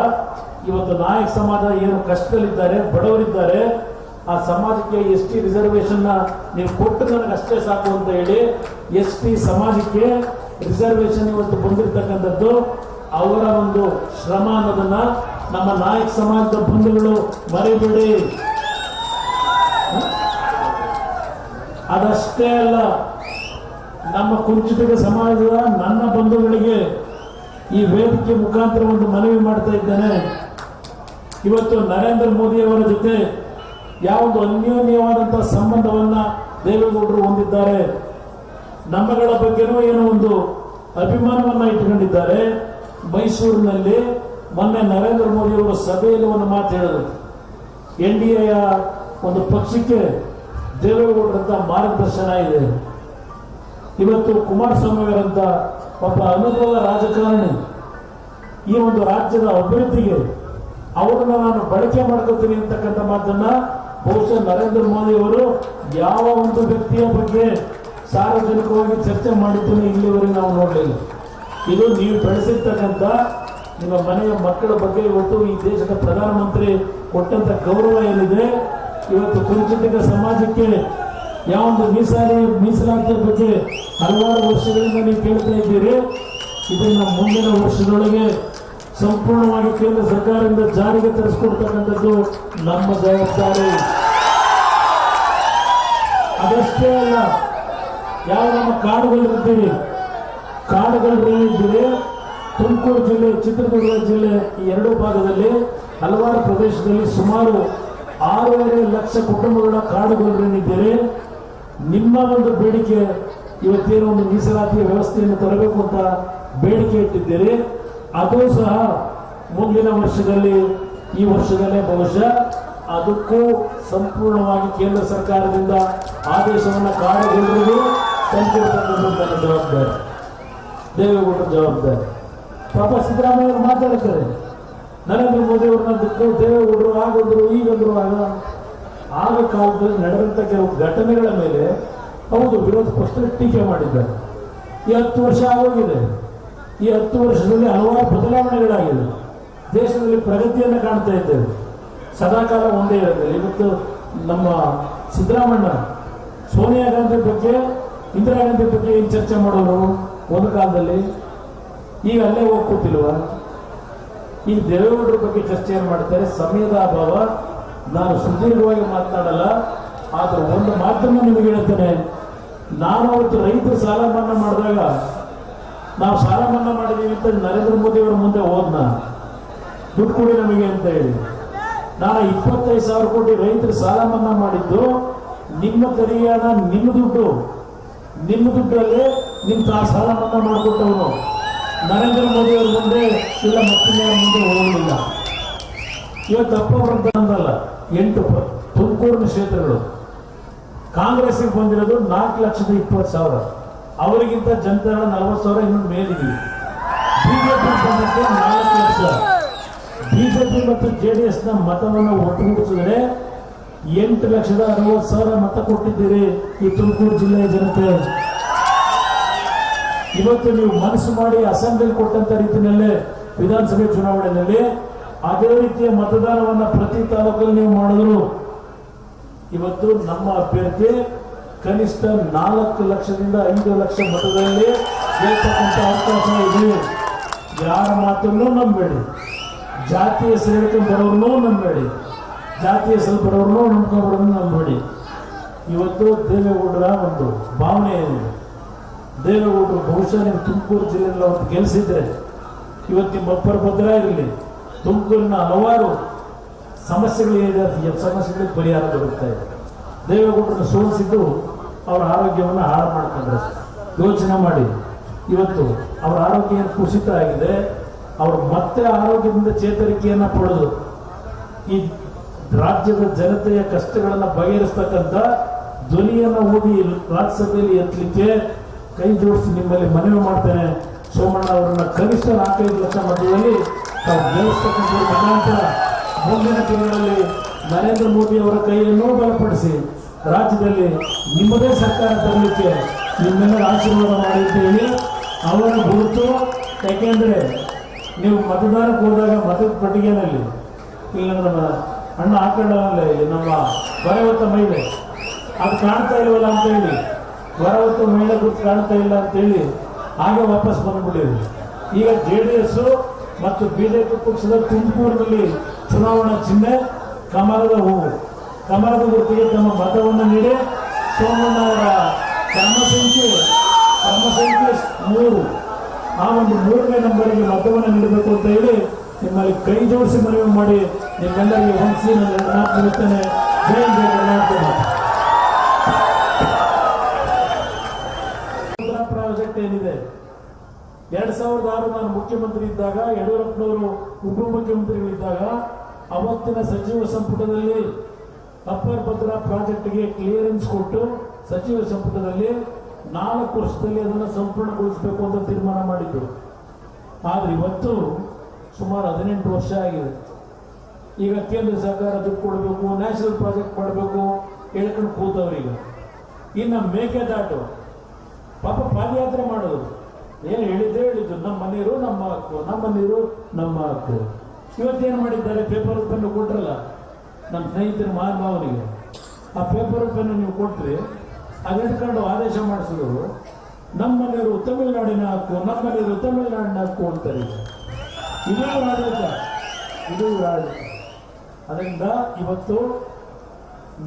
ಇವತ್ತು ನಾಯಕ ಸಮಾಜ ಏನು ಕಷ್ಟದಲ್ಲಿದ್ದಾರೆ, ಬಡವರಿದ್ದಾರೆ, ಆ ಸಮಾಜಕ್ಕೆ ST ರಿಸರ್ವೇಶನ್ ನೀವು ಕೊಟ್ಟು ನನಗೆ ಅಷ್ಟೇ ಸಾಕು ಅಂತ ಹೇಳಿ ST ಸಮಾಜಕ್ಕೆ ರಿಸರ್ವೇಶನ್ ಇವತ್ತು ಬಂದಿರತಕ್ಕಂಥದ್ದು ಅವರ ಒಂದು ಶ್ರಮ ಅನ್ನೋದನ್ನ ನಮ್ಮ ನಾಯಕ ಸಮಾಜದ ಬಂಧುಗಳು ಮರೆಯಬೇಡಿ. ಅದಷ್ಟೇ ಅಲ್ಲ, ನಮ್ಮ ಕುಂಚಿತ ಸಮಾಜದ ನನ್ನ ಬಂಧುಗಳಿಗೆ ಈ ವೇದಿಕೆ ಮುಖಾಂತರ ಒಂದು ಮನವಿ ಮಾಡ್ತಾ ಇದ್ದೇನೆ. ಇವತ್ತು ನರೇಂದ್ರ ಮೋದಿ ಅವರ ಜೊತೆ ಯಾವೊಂದು ಅನ್ಯೋನ್ಯವಾದಂತಹ ಸಂಬಂಧವನ್ನ ದೇವೇಗೌಡರು ಹೊಂದಿದ್ದಾರೆ. ನಮ್ಮಗಳ ಬಗ್ಗೆನೂ ಏನೋ ಒಂದು ಅಭಿಮಾನವನ್ನ ಇಟ್ಟುಕೊಂಡಿದ್ದಾರೆ. ಮೈಸೂರಿನಲ್ಲಿ ಮೊನ್ನೆ ನರೇಂದ್ರ ಮೋದಿ ಅವರ ಸಭೆಯಲ್ಲಿ ಒಂದು ಮಾತು ಹೇಳಿದರು. NDAಯ ಒಂದು ಪಕ್ಷಕ್ಕೆ ದೇವೇಗೌಡರಂತ ಮಾರ್ಗದರ್ಶನ ಇದೆ. ಇವತ್ತು ಕುಮಾರಸ್ವಾಮಿ ಅವರಂತ ಒಬ್ಬ ಅನುಭವ ರಾಜಕಾರಣಿ ಈ ಒಂದು ರಾಜ್ಯದ ಅಭಿವೃದ್ಧಿಗೆ ಅವರನ್ನ ನಾನು ಬಳಕೆ ಮಾಡ್ಕೋತೀನಿ ಅಂತಕ್ಕಂಥ ಮಾತನ್ನ ಬಹುಶಃ ನರೇಂದ್ರ ಮೋದಿ ಅವರು ಯಾವ ಒಂದು ವ್ಯಕ್ತಿಯ ಬಗ್ಗೆ ಸಾರ್ವಜನಿಕವಾಗಿ ಚರ್ಚೆ ಮಾಡಿದ್ದನ್ನು ಇಲ್ಲಿವರೆಗೆ ನಾವು ನೋಡಲಿಲ್ಲ. ಇದು ನೀವು ಬೆಳೆಸಿರ್ತಕ್ಕಂಥ ನಿಮ್ಮ ಮನೆಯ ಮಕ್ಕಳ ಬಗ್ಗೆ ಇವತ್ತು ಈ ದೇಶದ ಪ್ರಧಾನಮಂತ್ರಿ ಕೊಟ್ಟಂತ ಗೌರವ ಏನಿದೆ, ಇವತ್ತು ಕುಂಚಿತ ಸಮಾಜಕ್ಕೆ ಯಾವೊಂದು ಮೀಸಲಾತಿಯ ಬಗ್ಗೆ ಹಲವಾರು ವರ್ಷಗಳಿಂದ ನೀವು ಕೇಳ್ತಾ ಇದ್ದೀರಿ. ಇದನ್ನ ಮುಂದಿನ ವರ್ಷದೊಳಗೆ ಸಂಪೂರ್ಣವಾಗಿ ಕೇಂದ್ರ ಸರ್ಕಾರದಿಂದ ಜಾರಿಗೆ ತರಿಸಿಕೊಡ್ತಕ್ಕಂಥದ್ದು ನಮ್ಮ ಜವಾಬ್ದಾರಿ. ಅದಷ್ಟೇ ಅಲ್ಲ, ಯಾವ ನಮ್ಮ ಕಾಡುಗಳಿರ್ತೀವಿ, ಕಾಡುಗಳಿದ್ದೀವಿ ತುಮಕೂರು ಜಿಲ್ಲೆ, ಚಿತ್ರದುರ್ಗ ಜಿಲ್ಲೆ ಈ 2 ಭಾಗದಲ್ಲಿ ಹಲವಾರು ಪ್ರದೇಶದಲ್ಲಿ ಸುಮಾರು 6.5 ಲಕ್ಷ ಕುಟುಂಬಗಳ ಕಾಡುಗಳಿದ್ದೀರಿ. ನಿಮ್ಮ ಒಂದು ಬೇಡಿಕೆ ಇವತ್ತೇನೋ ಒಂದು ಮೀಸಲಾತಿಯ ವ್ಯವಸ್ಥೆಯನ್ನು ತರಬೇಕು ಅಂತ ಬೇಡಿಕೆ ಇಟ್ಟಿದ್ದೀರಿ. ಅದು ಸಹ ಮುಂದಿನ ವರ್ಷದಲ್ಲಿ, ಈ ವರ್ಷದಲ್ಲೇ ಬಹುಶಃ ಅದಕ್ಕೂ ಸಂಪೂರ್ಣವಾಗಿ ಕೇಂದ್ರ ಸರ್ಕಾರದಿಂದ ಆದೇಶವನ್ನು ಕಾಡುಗೊಳ್ಳರಿಗೂ ತಂದಿರತಕ್ಕಂಥ ಜವಾಬ್ದಾರಿ ದೇವೇಗೌಡರ ಜವಾಬ್ದಾರಿ. ಪಾಪ ಸಿದ್ದರಾಮಯ್ಯ ಅವರು ಮಾತಾಡ್ತಾರೆ, ನರೇಂದ್ರ ಮೋದಿ ಅವ್ರನ್ನ ಬಿಟ್ಟು ದೇವೇಗೌಡರು ಆಗೋದ್ರು ಈಗಂದ್ರು ಆಗ ಕಾಲದಲ್ಲಿ ನಡೆದಂಥ ಕೆಲವು ಘಟನೆಗಳ ಮೇಲೆ ಹೌದು ವಿರೋಧ ಪಕ್ಷ ಟೀಕೆ ಮಾಡಿದ್ದಾರೆ. ಈ 10 ವರ್ಷ ಆಗೋಗಿದೆ. ಈ 10 ವರ್ಷದಲ್ಲಿ ಹಲವಾರು ಬದಲಾವಣೆಗಳಾಗಿದೆ. ದೇಶದಲ್ಲಿ ಪ್ರಗತಿಯನ್ನು ಕಾಣ್ತಾ ಇದ್ದೇವೆ. ಸದಾಕಾಲ ಒಂದೇ ಇರೋದಿಲ್ಲ. ಇವತ್ತು ನಮ್ಮ ಸಿದ್ದರಾಮಣ್ಣ ಸೋನಿಯಾ ಗಾಂಧಿ ಬಗ್ಗೆ, ಇಂದಿರಾ ಗಾಂಧಿ ಬಗ್ಗೆ ಏನು ಚರ್ಚೆ ಮಾಡೋರು ಒಂದು ಕಾಲದಲ್ಲಿ, ಈಗ ಅಲ್ಲೇ ಹೋಗಿ ಕೂತಿಲ್ವ? ಈಗ ದೇವೇಗೌಡರ ಬಗ್ಗೆ ಚರ್ಚೆಯನ್ನು ಮಾಡ್ತಾರೆ. ಸಮಯದ ಅಭಾವ, ನಾನು ಸುದೀರ್ಘವಾಗಿ ಮಾತನಾಡಲ್ಲ. ಆದ್ರೆ ಒಂದು ಮಾತನ್ನು ನಿಮಗೆ ಹೇಳ್ತೇನೆ, ನಾನು ಅವತ್ತು ರೈತರು ಸಾಲ ಮನ್ನಾ ಮಾಡಿದಾಗ ನಾವು ಸಾಲ ಮನ್ನಾ ಮಾಡಿದೀವಿ ಅಂತ ನರೇಂದ್ರ ಮೋದಿ ಅವರ ಮುಂದೆ ಹೋದ್ನ ದುಡ್ಡು ಕೊಡಿ ನಮಗೆ ಅಂತ ಹೇಳಿ. ನಾನು 25,000 ಕೋಟಿ ರೈತರು ಸಾಲ ಮನ್ನಾ ಮಾಡಿದ್ದು ನಿಮ್ಮ ಕರಿಯಾಣ, ನಿಮ್ಮ ದುಡ್ಡಲ್ಲೇ ನಿಮ್ಮ ಸಾಲ ಮನ್ನಾ ಮಾಡಿಕೊಟ್ಟವನು ನರೇಂದ್ರ ಮೋದಿ ಅವರ ಮುಂದೆ ಇಲ್ಲ, ಮತ್ತಿನ ಮುಂದೆ ಹೋಗಲಿಲ್ಲ. ಇವತ್ತು ಅಪ್ಪವರಂತಲ್ಲ 8 ತುಮಕೂರಿನ ಕ್ಷೇತ್ರಗಳು ಕಾಂಗ್ರೆಸ್ಗೆ ಬಂದಿರೋದು 4,20,000. ಅವರಿಗಿಂತ ಜನತಾ 40,000 ಇನ್ನೊಂದು ಮೇಲಿದ್ದೀವಿ. ಬಿಜೆಪಿ ಬಂದದ್ದು 4 ಲಕ್ಷ. ಬಿಜೆಪಿ ಮತ್ತು JDS ನ ಮತವನ್ನು ಒಟ್ಟುಗೂಡಿಸಿದರೆ 8,60,000 ಮತ ಕೊಟ್ಟಿದ್ದೀರಿ ಈ ತುಮಕೂರು ಜಿಲ್ಲೆಯ ಜನತೆ. ಇವತ್ತು ನೀವು ಮನಸ್ಸು ಮಾಡಿ ಅಸೆಂಬ್ಲಿ ಕೊಟ್ಟಂತ ರೀತಿಯಲ್ಲೇ ವಿಧಾನಸಭೆ ಚುನಾವಣೆಯಲ್ಲಿ ಅದೇ ರೀತಿಯ ಮತದಾನವನ್ನ ಪ್ರತಿ ತಾಲೂಕಲ್ಲಿ ನೀವು ಮಾಡಿದ್ರು ಇವತ್ತು ನಮ್ಮ ಅಭ್ಯರ್ಥಿ ಕನಿಷ್ಠ 4 ಲಕ್ಷದಿಂದ 5 ಲಕ್ಷ ಮತದಲ್ಲಿ ಗೆಲ್ತಕ್ಕಂಥ ಅವಕಾಶ ಇದೆ. ಯಾರ ಮಾತನ್ನು ನಂಬೇಡಿ, ಜಾತಿ ಹೆಸರು ಹೇಳ್ಕೊಂಡು ಬರೋರ್ನೂ ನಂಬೇಡಿ, ಜಾತಿ ಹೆಸರು ಬರೋರ್ನೂ ನಂಬ್ಕೊಂಡ್ಬರೋರ್ನು ನಂಬೇಡಿ. ಇವತ್ತು ದೇವೇಗೌಡರ ಒಂದು ಭಾವನೆ ಏನಿದೆ, ದೇವೇಗೌಡರು ಬಹುಶಃ ನೀವು ತುಮಕೂರು ಜಿಲ್ಲೆಯಲ್ಲಿ ಅವ್ರು ಗೆಲ್ಲಿಸಿದ್ರೆ ಇವತ್ತು ನಿಮ್ಮ ಅಪ್ಪರ ಭದ್ರ ಇರಲಿ, ತುಮಕೂರಿನ ಹಲವಾರು ಸಮಸ್ಯೆಗಳಿದೆ, ಸಮಸ್ಯೆಗಳಿಗೆ ಪರಿಹಾರ ಬರುತ್ತೆ. ದೇವೇಗೌಡರನ್ನು ಸೋಲಿಸಿದ್ದು ಅವರ ಆರೋಗ್ಯವನ್ನು ಹಾಳು ಮಾಡ್ಕೊಂಡ್ರೆ. ಯೋಚನೆ ಮಾಡಿ, ಇವತ್ತು ಅವರ ಆರೋಗ್ಯ ಕುಸಿತ ಆಗಿದೆ, ಅವರು ಮತ್ತೆ ಆರೋಗ್ಯದಿಂದ ಚೇತರಿಕೆಯನ್ನು ಪಡೆದು ಈ ರಾಜ್ಯದ ಜನತೆಯ ಕಷ್ಟಗಳನ್ನು ಬಗೆಹರಿಸ್ತಕ್ಕಂಥ ಧ್ವನಿಯನ್ನು ಓದಿ ರಾಜ್ಯಸಭೆಯಲ್ಲಿ ಎತ್ತಲಿಕ್ಕೆ ಕೈ ಜೋಡಿಸಿ ನಿಮ್ಮಲ್ಲಿ ಮನವಿ ಮಾಡ್ತೇನೆ. ಸೋಮಣ್ಣ ಅವರನ್ನ ಕನಿಷ್ಠ 4-5 ಲಕ್ಷ ಮಧ್ಯದಲ್ಲಿ ತಾವು ಗೆಲ್ಲಿಸ್ತಕ್ಕಂಥ ಮುಖಾಂತರ ಮುಂದಿನ ದಿನಗಳಲ್ಲಿ ನರೇಂದ್ರ ಮೋದಿ ಅವರ ಕೈಯನ್ನು ಬಲಪಡಿಸಿ ರಾಜ್ಯದಲ್ಲಿ ನಿಮ್ಮದೇ ಸರ್ಕಾರ ತರಲಿಕ್ಕೆ ನಿಮ್ಮೆಲ್ಲರ ಆಶೀರ್ವಾದ ಮಾಡಿದ್ದೇವೆ. ಅವರ ಗುರುತು, ಯಾಕೆಂದ್ರೆ ನೀವು ಮತದಾನಕ್ಕೆ ಹೋದಾಗ ಮತದ ಪಟ್ಟಿಗೆನಲ್ಲಿ ಇಲ್ಲ ನಮ್ಮ ಅಣ್ಣ ಹಾಕೊಂಡವಲ್ಲ, ಇಲ್ಲಿ ನಮ್ಮ ವರವತ್ತ ಮಹಿಳೆ ಅದು ಕಾಣ್ತಾ ಇಲ್ವಲ್ಲ ಅಂತ ಹೇಳಿ, ವರವತ್ತ ಮಹಿಳೆ ಗುರುತು ಕಾಣ್ತಾ ಇಲ್ಲ ಅಂತೇಳಿ ಹಾಗೆ ವಾಪಸ್ ಬಂದ್ಬಿಟ್ಟಿದೆ. ಈಗ JDS ಮತ್ತು ಬಿಜೆಪಿ ಪಕ್ಷದ ತುಮಕೂರಿನಲ್ಲಿ ಚುನಾವಣಾ ಚಿಹ್ನೆ ಕಮಲದ ಹೂವು, ಕಮಲದ ಗುರುತಿಗೆ ತಮ್ಮ ಮತವನ್ನು ನೀಡಿ ಸೋಮಣ್ಣ ಅವರ ಕ್ರಮ ಸಂಖ್ಯೆ 3 ಆ ಒಂದು 3ನೇ ನಂಬರಿಗೆ ಮತವನ್ನು ನೀಡಬೇಕು ಅಂತ ಹೇಳಿ ನಿಮ್ಮಲ್ಲಿ ಕೈ ಜೋಡಿಸಿ ಮನವಿ ಮಾಡಿ ನಿಮ್ಮೆಲ್ಲರಿಗೆ ಹೊಂದಿಸಿ ನಾನು ನಿರುತ್ತೇನೆ. ಜೈ ಜೈ ಕರ್ನಾಟಕ. ಪ್ರಾಜೆಕ್ಟ್ ಏನಿದೆ, 2006 ನಾನು ಮುಖ್ಯಮಂತ್ರಿ ಇದ್ದಾಗ, ಯಡಿಯೂರಪ್ಪನವರು ಉಪಮುಖ್ಯಮಂತ್ರಿಗಳಿದ್ದಾಗ ಅವತ್ತಿನ ಸಚಿವ ಸಂಪುಟದಲ್ಲಿ ಅಪ್ಪರ್ ಭದ್ರಾ ಪ್ರಾಜೆಕ್ಟ್ಗೆ ಕ್ಲಿಯರೆನ್ಸ್ ಕೊಟ್ಟು ಸಚಿವ ಸಂಪುಟದಲ್ಲಿ 4 ವರ್ಷದಲ್ಲಿ ಅದನ್ನು ಸಂಪೂರ್ಣಗೊಳಿಸಬೇಕು ಅಂತ ತೀರ್ಮಾನ ಮಾಡಿದ್ರು. ಆದ್ರೆ ಇವತ್ತು ಸುಮಾರು 18 ವರ್ಷ ಆಗಿದೆ. ಈಗ ಕೇಂದ್ರ ಸರ್ಕಾರ ದುಡ್ಡು ಕೊಡಬೇಕು, ನ್ಯಾಷನಲ್ ಪ್ರಾಜೆಕ್ಟ್ ಮಾಡಬೇಕು ಹೇಳ್ಕೊಂಡು ಕೂತವ್ರೀಗ. ಇನ್ನು ಮೇಕೆದಾಟು ಪಾಪ ಪಾದಯಾತ್ರೆ ಮಾಡೋದು, ಏನು ಹೇಳಿದ್ದು ನಮ್ಮ ನೀರು ನಮ್ಮ ಹಕ್ಕು, ನಮ್ಮ ನೀರು ನಮ್ಮ ಹಕ್ಕು. ಇವತ್ತೇನು ಮಾಡಿದ್ದಾರೆ, ಪೇಪರ್ ಪೆನ್ನು ಕೊಟ್ರಲ್ಲ ನಮ್ಮ ಸ್ನೇಹಿತರ ಮಹಾನುಭಾವನಿಗೆ, ಆ ಪೇಪರ್ ಪೆನ್ನು ನೀವು ಕೊಟ್ರಿ, ಅದಿಟ್ಕೊಂಡು ಆದೇಶ ಮಾಡಿಸಿದ್ರು ನಮ್ಮ ನೀರು ತಮಿಳುನಾಡಿನ ಹಕ್ಕು, ನಮ್ಮ ನೀರು ತಮಿಳುನಾಡಿನ ಹಕ್ಕು ಅಂತಾರೆ. ಇದು ಆಡಳಿತ, ಇದು ಆಡಳಿತ. ಅದರಿಂದ ಇವತ್ತು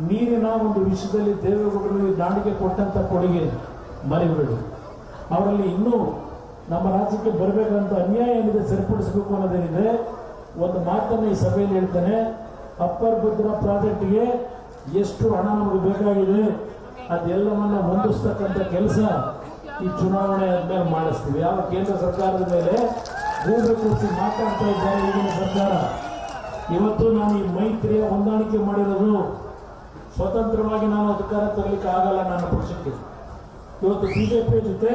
ನೀರಿನ ಒಂದು ವಿಷಯದಲ್ಲಿ ದೇವೇಗೌಡರು ನಾಡಿಗೆ ಕೊಟ್ಟಂತ ಕೊಡುಗೆ ಮರಿಬೇಡಿ. ಅವರಲ್ಲಿ ಇನ್ನೂ ನಮ್ಮ ರಾಜ್ಯಕ್ಕೆ ಬರಬೇಕಂತ ಅನ್ಯಾಯ ಏನಿದೆ ಸರಿಪಡಿಸಬೇಕು ಅನ್ನೋದೇನಿದೆ. ಒಂದು ಮಾತನ್ನು ಈ ಸಭೆಯಲ್ಲಿ ಹೇಳ್ತಾನೆ, ಅಪ್ಪರ್ ಭದ್ರಾ ಪ್ರಾಜೆಕ್ಟ್ಗೆ ಎಷ್ಟು ಹಣ ನಮಗೆ ಬೇಕಾಗಿದೆ ಅದೆಲ್ಲವನ್ನ ಹೊಂದಿಸ್ತಕ್ಕಂಥ ಕೆಲಸ ಈ ಚುನಾವಣೆ ಆದ್ಮೇಲೆ ಮಾಡಿಸ್ತೀವಿ. ಯಾವ ಕೇಂದ್ರ ಸರ್ಕಾರದ ಮೇಲೆ ಗೂಬೆ ಕೂರಿಸಿ ಮಾತಾಡ್ತಾ ಇದ್ದಾರೆ ಈಗಿನ ಸರ್ಕಾರ. ಇವತ್ತು ನಾನು ಈ ಮೈತ್ರಿಯ ಹೊಂದಾಣಿಕೆ ಮಾಡಿರೋದು ಸ್ವತಂತ್ರವಾಗಿ ನಾನು ಅಧಿಕಾರ ತರಲಿಕ್ಕೆ ಆಗಲ್ಲ ನನ್ನ ಪಕ್ಷಕ್ಕೆ. ಇವತ್ತು ಬಿಜೆಪಿ ಜೊತೆ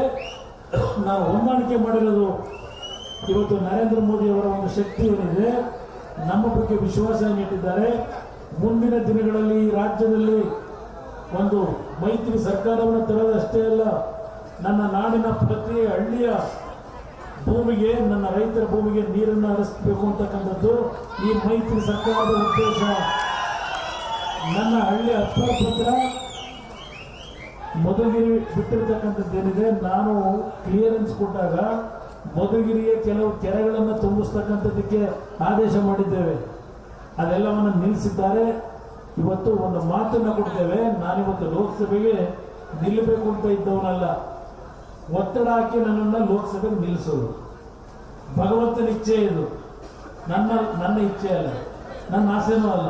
ನಾವು ಹೊಂದಾಣಿಕೆ ಮಾಡಿರೋದು ಇವತ್ತು ನರೇಂದ್ರ ಮೋದಿ ಅವರ ಒಂದು ಶಕ್ತಿ ಏನಿದೆ, ನಮ್ಮ ಬಗ್ಗೆ ವಿಶ್ವಾಸ ನೀಡಿದ್ದಾರೆ. ಮುಂದಿನ ದಿನಗಳಲ್ಲಿ ರಾಜ್ಯದಲ್ಲಿ ಒಂದು ಮೈತ್ರಿ ಸರ್ಕಾರವನ್ನು ತರೋದಷ್ಟೇ ಅಲ್ಲ, ನನ್ನ ನಾಡಿನ ಪ್ರತಿ ಹಳ್ಳಿಯ ಭೂಮಿಗೆ, ನನ್ನ ರೈತರ ಭೂಮಿಗೆ ನೀರನ್ನು ಹರಿಸಬೇಕು ಅಂತಕ್ಕಂಥದ್ದು ಈ ಮೈತ್ರಿ ಸರ್ಕಾರದ ಉದ್ದೇಶ. ನನ್ನ ಹಳ್ಳಿ ಅಪ್ಪರ್ ಭದ್ರಾ ಮಧುಗಿರಿ ಬಿಟ್ಟಿರ್ತಕ್ಕಂಥದ್ದೇನಿದೆ, ನಾನು ಕ್ಲಿಯರೆನ್ಸ್ ಕೊಟ್ಟಾಗ ಮಧುಗಿರಿಯ ಕೆಲವು ಕೆರೆಗಳನ್ನು ತುಂಬಿಸ್ತಕ್ಕಂಥದ್ದಕ್ಕೆ ಆದೇಶ ಮಾಡಿದ್ದೇವೆ. ಅದೆಲ್ಲವನ್ನು ನಿಲ್ಲಿಸಿದ್ದಾರೆ. ಇವತ್ತು ಒಂದು ಮಾತನ್ನು ಕೊಡ್ತೇವೆ, ನಾನಿವತ್ತು ಲೋಕಸಭೆಗೆ ನಿಲ್ಲಬೇಕು ಅಂತ ಇದ್ದವನಲ್ಲ, ಒತ್ತಡ ಹಾಕಿ ನನ್ನನ್ನು ಲೋಕಸಭೆಗೆ ನಿಲ್ಲಿಸೋದು ಭಗವಂತನ ಇಚ್ಛೆ. ಇದು ನನ್ನ ಇಚ್ಛೆ ಅಲ್ಲ, ನನ್ನ ಆಸೆನೂ ಅಲ್ಲ.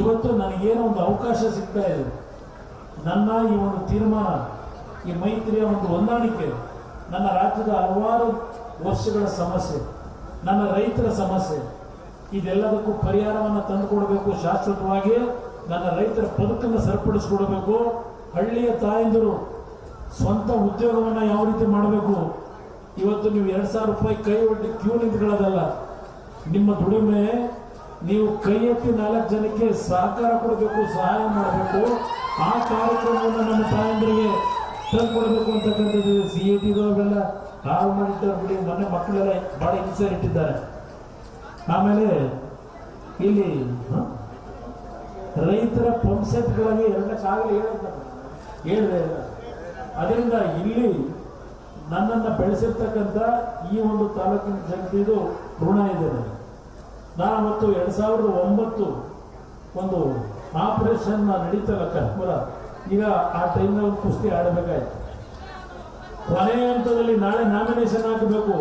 ಇವತ್ತು ನನಗೇನೋ ಒಂದು ಅವಕಾಶ ಸಿಗ್ತಾ ಇದೆ. ನನ್ನ ಈ ಒಂದು ತೀರ್ಮಾನ, ಈ ಮೈತ್ರಿಯ ಒಂದು ಹೊಂದಾಣಿಕೆ ನನ್ನ ರಾಜ್ಯದ ಹಲವಾರು ವರ್ಷಗಳ ಸಮಸ್ಯೆ, ನನ್ನ ರೈತರ ಸಮಸ್ಯೆ, ಇದೆಲ್ಲದಕ್ಕೂ ಪರಿಹಾರವನ್ನು ತಂದುಕೊಡಬೇಕು. ಶಾಶ್ವತವಾಗಿ ನನ್ನ ರೈತರ ಬದುಕನ್ನು ಸರಿಪಡಿಸಿಕೊಡಬೇಕು. ಹಳ್ಳಿಯ ತಾಯಂದಿರು ಸ್ವಂತ ಉದ್ಯೋಗವನ್ನು ಯಾವ ರೀತಿ ಮಾಡಬೇಕು. ಇವತ್ತು ನೀವು 2,000 ರೂಪಾಯಿ ಕೈ ಒಡ್ಡಿ ಕ್ಯೂ ನಿಂತ್ಕೊಳ್ಳೋದಲ್ಲ, ನಿಮ್ಮ ದುಡಿಮೆ ನೀವು ಕೈ ಎತ್ತಿ 4 ಜನಕ್ಕೆ ಸಹಕಾರ ಕೊಡಬೇಕು, ಸಹಾಯ ಮಾಡಬೇಕು. ಆ ಕಾರ್ಯಕ್ರಮವನ್ನು ನಮ್ಮ ತಾಯಂದಿರಿಗೆ ತಂದು ಕೊಡಬೇಕು ಅಂತಕ್ಕಂಥದ್ದು CAT ಅವೆಲ್ಲ ಹಾಳು ಮಾಡಿಟ್ಟವ್ರು ಬಿಡಿ. ಮೊನ್ನೆ ಮಕ್ಕಳೆಲ್ಲ ಭಾಳ ಹಿಂಸೆ ಇಟ್ಟಿದ್ದಾರೆ. ಆಮೇಲೆ ಇಲ್ಲಿ ರೈತರ ಪಂಪ್ ಸೆಟ್ಗಳಿಗೆ 2 ಲಕ್ಷ ಆಗಲಿ ಹೇಳಿದೆ. ಅದರಿಂದ ಇಲ್ಲಿ ನನ್ನನ್ನು ಬೆಳೆಸಿರ್ತಕ್ಕಂಥ ಈ ಒಂದು ತಾಲೂಕಿನ ಜನತೆದು ಋಣ ಇದೆ. ನಾನು ಅವತ್ತು 2009 ಒಂದು ಆಪರೇಷನ್ ನಡೀತಲ್ಲ ಕರ್ಪೂರ, ಈಗ ಆ ಟೈಮ್ನಲ್ಲಿ ಒಂದು ಕುಸ್ತಿ ಆಡಬೇಕಾಯ್ತು. ಕೊನೆಯ ಹಂತದಲ್ಲಿ ನಾಳೆ ನಾಮಿನೇಷನ್ ಹಾಕಬೇಕು,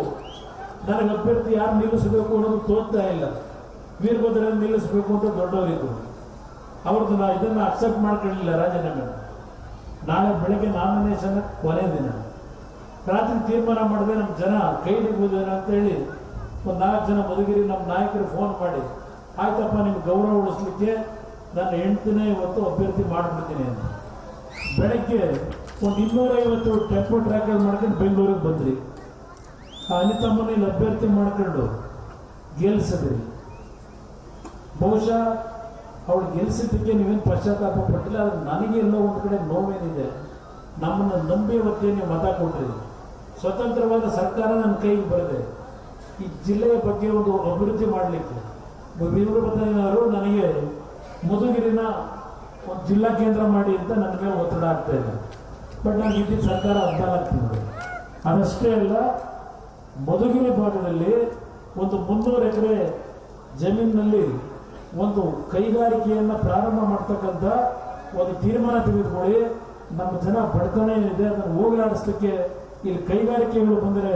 ನನಗೆ ಅಭ್ಯರ್ಥಿ ಯಾರು ನಿಲ್ಲಿಸಬೇಕು ಅನ್ನೋದು ತೋರ್ತಾ ಇಲ್ಲ. ವೀರಭದ್ರನ್ನು ನಿಲ್ಲಿಸಬೇಕು ಅಂತ ದೊಡ್ಡವರಿದ್ರು. ಅವ್ರದ್ದು ಇದನ್ನು ಅಕ್ಸೆಪ್ಟ್ ಮಾಡ್ಕೊಳ್ಳಿಲ್ಲ ರಾಜೀನಾಮೆ. ನಾಳೆ ಬೆಳಗ್ಗೆ ನಾಮಿನೇಷನ್ ಕೊನೆ ದಿನ. ರಾತ್ರಿ ತೀರ್ಮಾನ ಮಾಡಿದೆ, ನಮ್ಮ ಜನ ಕೈ ಹಿಡಿಬೋದೇನೋ ಅಂತೇಳಿ ಒಂದು 4 ಜನ ಮಧುಗಿರಿ ನಮ್ಮ ನಾಯಕರು ಫೋನ್ ಮಾಡಿ, ಆಯ್ತಪ್ಪ ನಿಮ್ಗೆ ಗೌರವ ಉಳಿಸ್ಲಿಕ್ಕೆ ನಾನು ಹೆಂಡ್ತಿನೇ ಇವತ್ತು ಅಭ್ಯರ್ಥಿ ಮಾಡಿಬಿಡ್ತೀನಿ ಅಂತ. ಬೆಳಗ್ಗೆ ಒಂದು 250 ಟೆಂಪೋ ಟ್ರ್ಯಾಕ್ಗಳು ಮಾಡ್ಕೊಂಡು ಬೆಂಗಳೂರಿಗೆ ಬಂದ್ರಿ. ಆ ಅನಿತಮ್ಮನ ಇಲ್ಲಿ ಅಭ್ಯರ್ಥಿ ಮಾಡ್ಕೊಂಡು ಗೆಲ್ಸಿದ್ರಿ. ಬಹುಶಃ ಅವಳು ಗೆಲ್ಸಿದ್ದಕ್ಕೆ ನೀವೇನು ಪಶ್ಚಾತ್ತಾಪ ಪಟ್ಟಿಲ್ಲ. ಆದ್ರೆ ನನಗೆ ಎಲ್ಲೋ ಒಂದು ಕಡೆ ನೋವೇನಿದೆ. ನಮ್ಮನ್ನು ನಂಬಿ ಇವತ್ತೇ ನೀವು ಮತ ಕೊಟ್ರಿ. ಸ್ವತಂತ್ರವಾದ ಸರ್ಕಾರ ನನ್ನ ಕೈಗೆ ಬರದೆ ಈ ಜಿಲ್ಲೆಯ ಬಗ್ಗೆ ಒಂದು ಅಭಿವೃದ್ಧಿ ಮಾಡಲಿಕ್ಕೆ ವೀರಭದ್ರಯ್ಯನವರು ನನಗೆ ಮಧುಗಿರಿನ ಒಂದು ಜಿಲ್ಲಾ ಕೇಂದ್ರ ಮಾಡಿ ಅಂತ ನನ್ನ ಮೇಲೆ ಒತ್ತಡ ಆಗ್ತಾ ಇದೆ. ಬಟ್ ನಾನು ಇದ್ದಿದ್ದ ಸರ್ಕಾರ 14 ತಿಂಗಳು. ಅದಷ್ಟೇ ಅಲ್ಲ, ಮಧುಗಿರಿ ಭಾಗದಲ್ಲಿ ಒಂದು 300 ಎಕರೆ ಜಮೀನಿನಲ್ಲಿ ಒಂದು ಕೈಗಾರಿಕೆಯನ್ನು ಪ್ರಾರಂಭ ಮಾಡ್ತಕ್ಕಂಥ ಒಂದು ತೀರ್ಮಾನ ತೆಗೆದುಕೊಳ್ಳಿ. ನಮ್ಮ ಜನ ಬಡತನ ಏನಿದೆ ಅದನ್ನು ಹೋಗಲಾಡಿಸ್ಲಿಕ್ಕೆ ಇಲ್ಲಿ ಕೈಗಾರಿಕೆಗಳು ಬಂದರೆ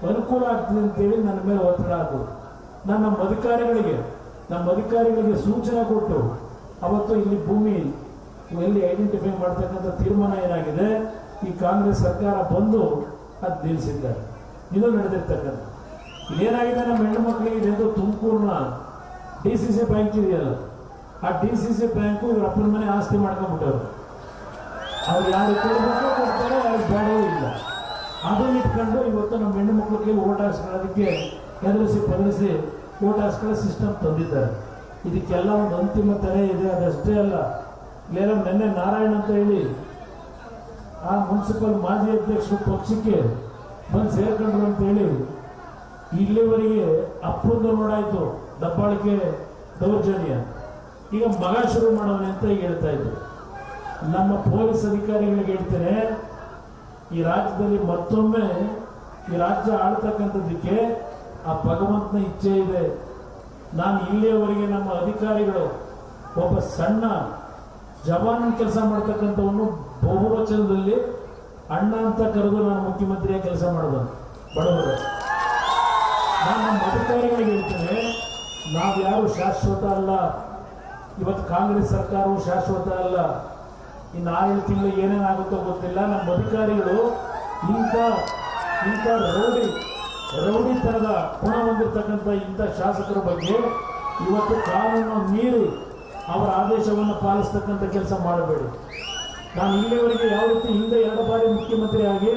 ಅನುಕೂಲ ಆಗ್ತದೆ ಅಂತೇಳಿ ನನ್ನ ಮೇಲೆ ಒತ್ತಡ ಹಾಕೋದು. ನಾನು ನಮ್ಮ ಅಧಿಕಾರಿಗಳಿಗೆ ಸೂಚನೆ ಕೊಟ್ಟು ಅವತ್ತು ಇಲ್ಲಿ ಭೂಮಿ ಎಲ್ಲಿ ಐಡೆಂಟಿಫೈ ಮಾಡ್ತಕ್ಕಂಥ ತೀರ್ಮಾನ ಏನಾಗಿದೆ, ಈ ಕಾಂಗ್ರೆಸ್ ಸರ್ಕಾರ ಬಂದು ಅದು ನಿಲ್ಲಿಸಿದ್ದಾರೆ. ಇದು ನಡೆದಿರ್ತಕ್ಕಂಥ. ಇಲ್ಲೇನಾಗಿದೆ, ನಮ್ಮ ಹೆಣ್ಣು ಮಕ್ಕಳಿಗೆ ಇದೆಂದು ತುಮಕೂರಿನ DCC ಬ್ಯಾಂಕ್ ಇದೆಯಲ್ಲ, ಆ DCC ಬ್ಯಾಂಕು ಇವ್ರ ಅಪ್ಪನ ಮನೆ ಆಸ್ತಿ ಮಾಡ್ಕೊಂಡ್ಬಿಟ್ಟವ್ರು. ಅವ್ರು ಯಾರು ಕೊಡಬೇಕು ಕೊಡ್ತಾರೆ, ಯಾರು ಬೇಡವೂ ಇಲ್ಲ. ಅದನ್ನ ಇಟ್ಕೊಂಡು ಇವತ್ತು ನಮ್ಮ ಹೆಣ್ಣು ಮಕ್ಕಳಿಗೆ ಓಟ್ ಹಾಕ್ಸ್ಕೊಳ್ಳೋದಕ್ಕೆ ಪದರಿಸಿ ಓಟ್ ಹಾಕ್ಸ್ಕೊಳ್ಳೋ ಸಿಸ್ಟಮ್ ತಂದಿದ್ದಾರೆ. ಇದಕ್ಕೆಲ್ಲ ಒಂದು ಅಂತಿಮ ತೆರೆ ಇದೆ. ಅದಷ್ಟೇ ಅಲ್ಲ, ಇಲ್ಲೇನೋ ನಿನ್ನೆ ನಾರಾಯಣ್ ಅಂತ ಹೇಳಿ ಆ ಮುನ್ಸಿಪಲ್ ಮಾಜಿ ಅಧ್ಯಕ್ಷರು ಪಕ್ಷಕ್ಕೆ ಬಂದು ಸೇರ್ಕೊಂಡ್ರು ಅಂತೇಳಿ ಇಲ್ಲಿವರೆಗೆ ಅಪ್ಪಂದು ನೋಡಾಯ್ತು ದಬ್ಬಾಳಿಕೆ ದೌರ್ಜನ್ಯ. ಈಗ ಮಗ ಶುರು ಮಾಡೋಣ ಅಂತ ಹೇಳ್ತಾ ಇದ್ರು. ನಮ್ಮ ಪೊಲೀಸ್ ಅಧಿಕಾರಿಗಳಿಗೆ ಹೇಳ್ತೇನೆ, ಈ ರಾಜ್ಯದಲ್ಲಿ ಮತ್ತೊಮ್ಮೆ ಈ ರಾಜ್ಯ ಆಳ್ತಕ್ಕಂಥದ್ದಕ್ಕೆ ಆ ಭಗವಂತನ ಇಚ್ಛೆ ಇದೆ. ನಾನು ಇಲ್ಲಿಯವರೆಗೆ ನಮ್ಮ ಅಧಿಕಾರಿಗಳು ಒಬ್ಬ ಸಣ್ಣ ಜವಾನ್ ಕೆಲಸ ಮಾಡ್ತಕ್ಕಂಥವನ್ನು ಬಹುವಚನದಲ್ಲಿ ಅಣ್ಣ ಅಂತ ಕರೆದು ನಾನು ಮುಖ್ಯಮಂತ್ರಿಯ ಕೆಲಸ ಮಾಡಿದ ಬಡವರು. ನಾನು ನಮ್ಮ ಅಧಿಕಾರಿಗಳಿಗೆ ಹೇಳ್ತೇನೆ, ನಾವ್ಯಾರು ಶಾಶ್ವತ ಅಲ್ಲ. ಇವತ್ತು ಕಾಂಗ್ರೆಸ್ ಸರ್ಕಾರವು ಶಾಶ್ವತ ಅಲ್ಲ. ಇನ್ನು 6 ತಿಂಗಳು ಏನೇನಾಗುತ್ತೋ ಗೊತ್ತಿಲ್ಲ. ನಮ್ಮ ಅಧಿಕಾರಿಗಳು ಇಂಥ ರೌಡಿ ಥರದ ಗುಣ ಹೊಂದಿರತಕ್ಕಂಥ ಇಂಥ ಶಾಸಕರ ಬಗ್ಗೆ ಇವತ್ತು ಕಾನೂನು ಮೀರಿ ಅವರ ಆದೇಶವನ್ನು ಪಾಲಿಸ್ತಕ್ಕಂಥ ಕೆಲಸ ಮಾಡಬೇಡಿ. ನಾನು ಇಲ್ಲಿವರೆಗೆ ಯಾವ ರೀತಿ ಹಿಂದೆ 2 ಬಾರಿ ಮುಖ್ಯಮಂತ್ರಿ ಆಗಿ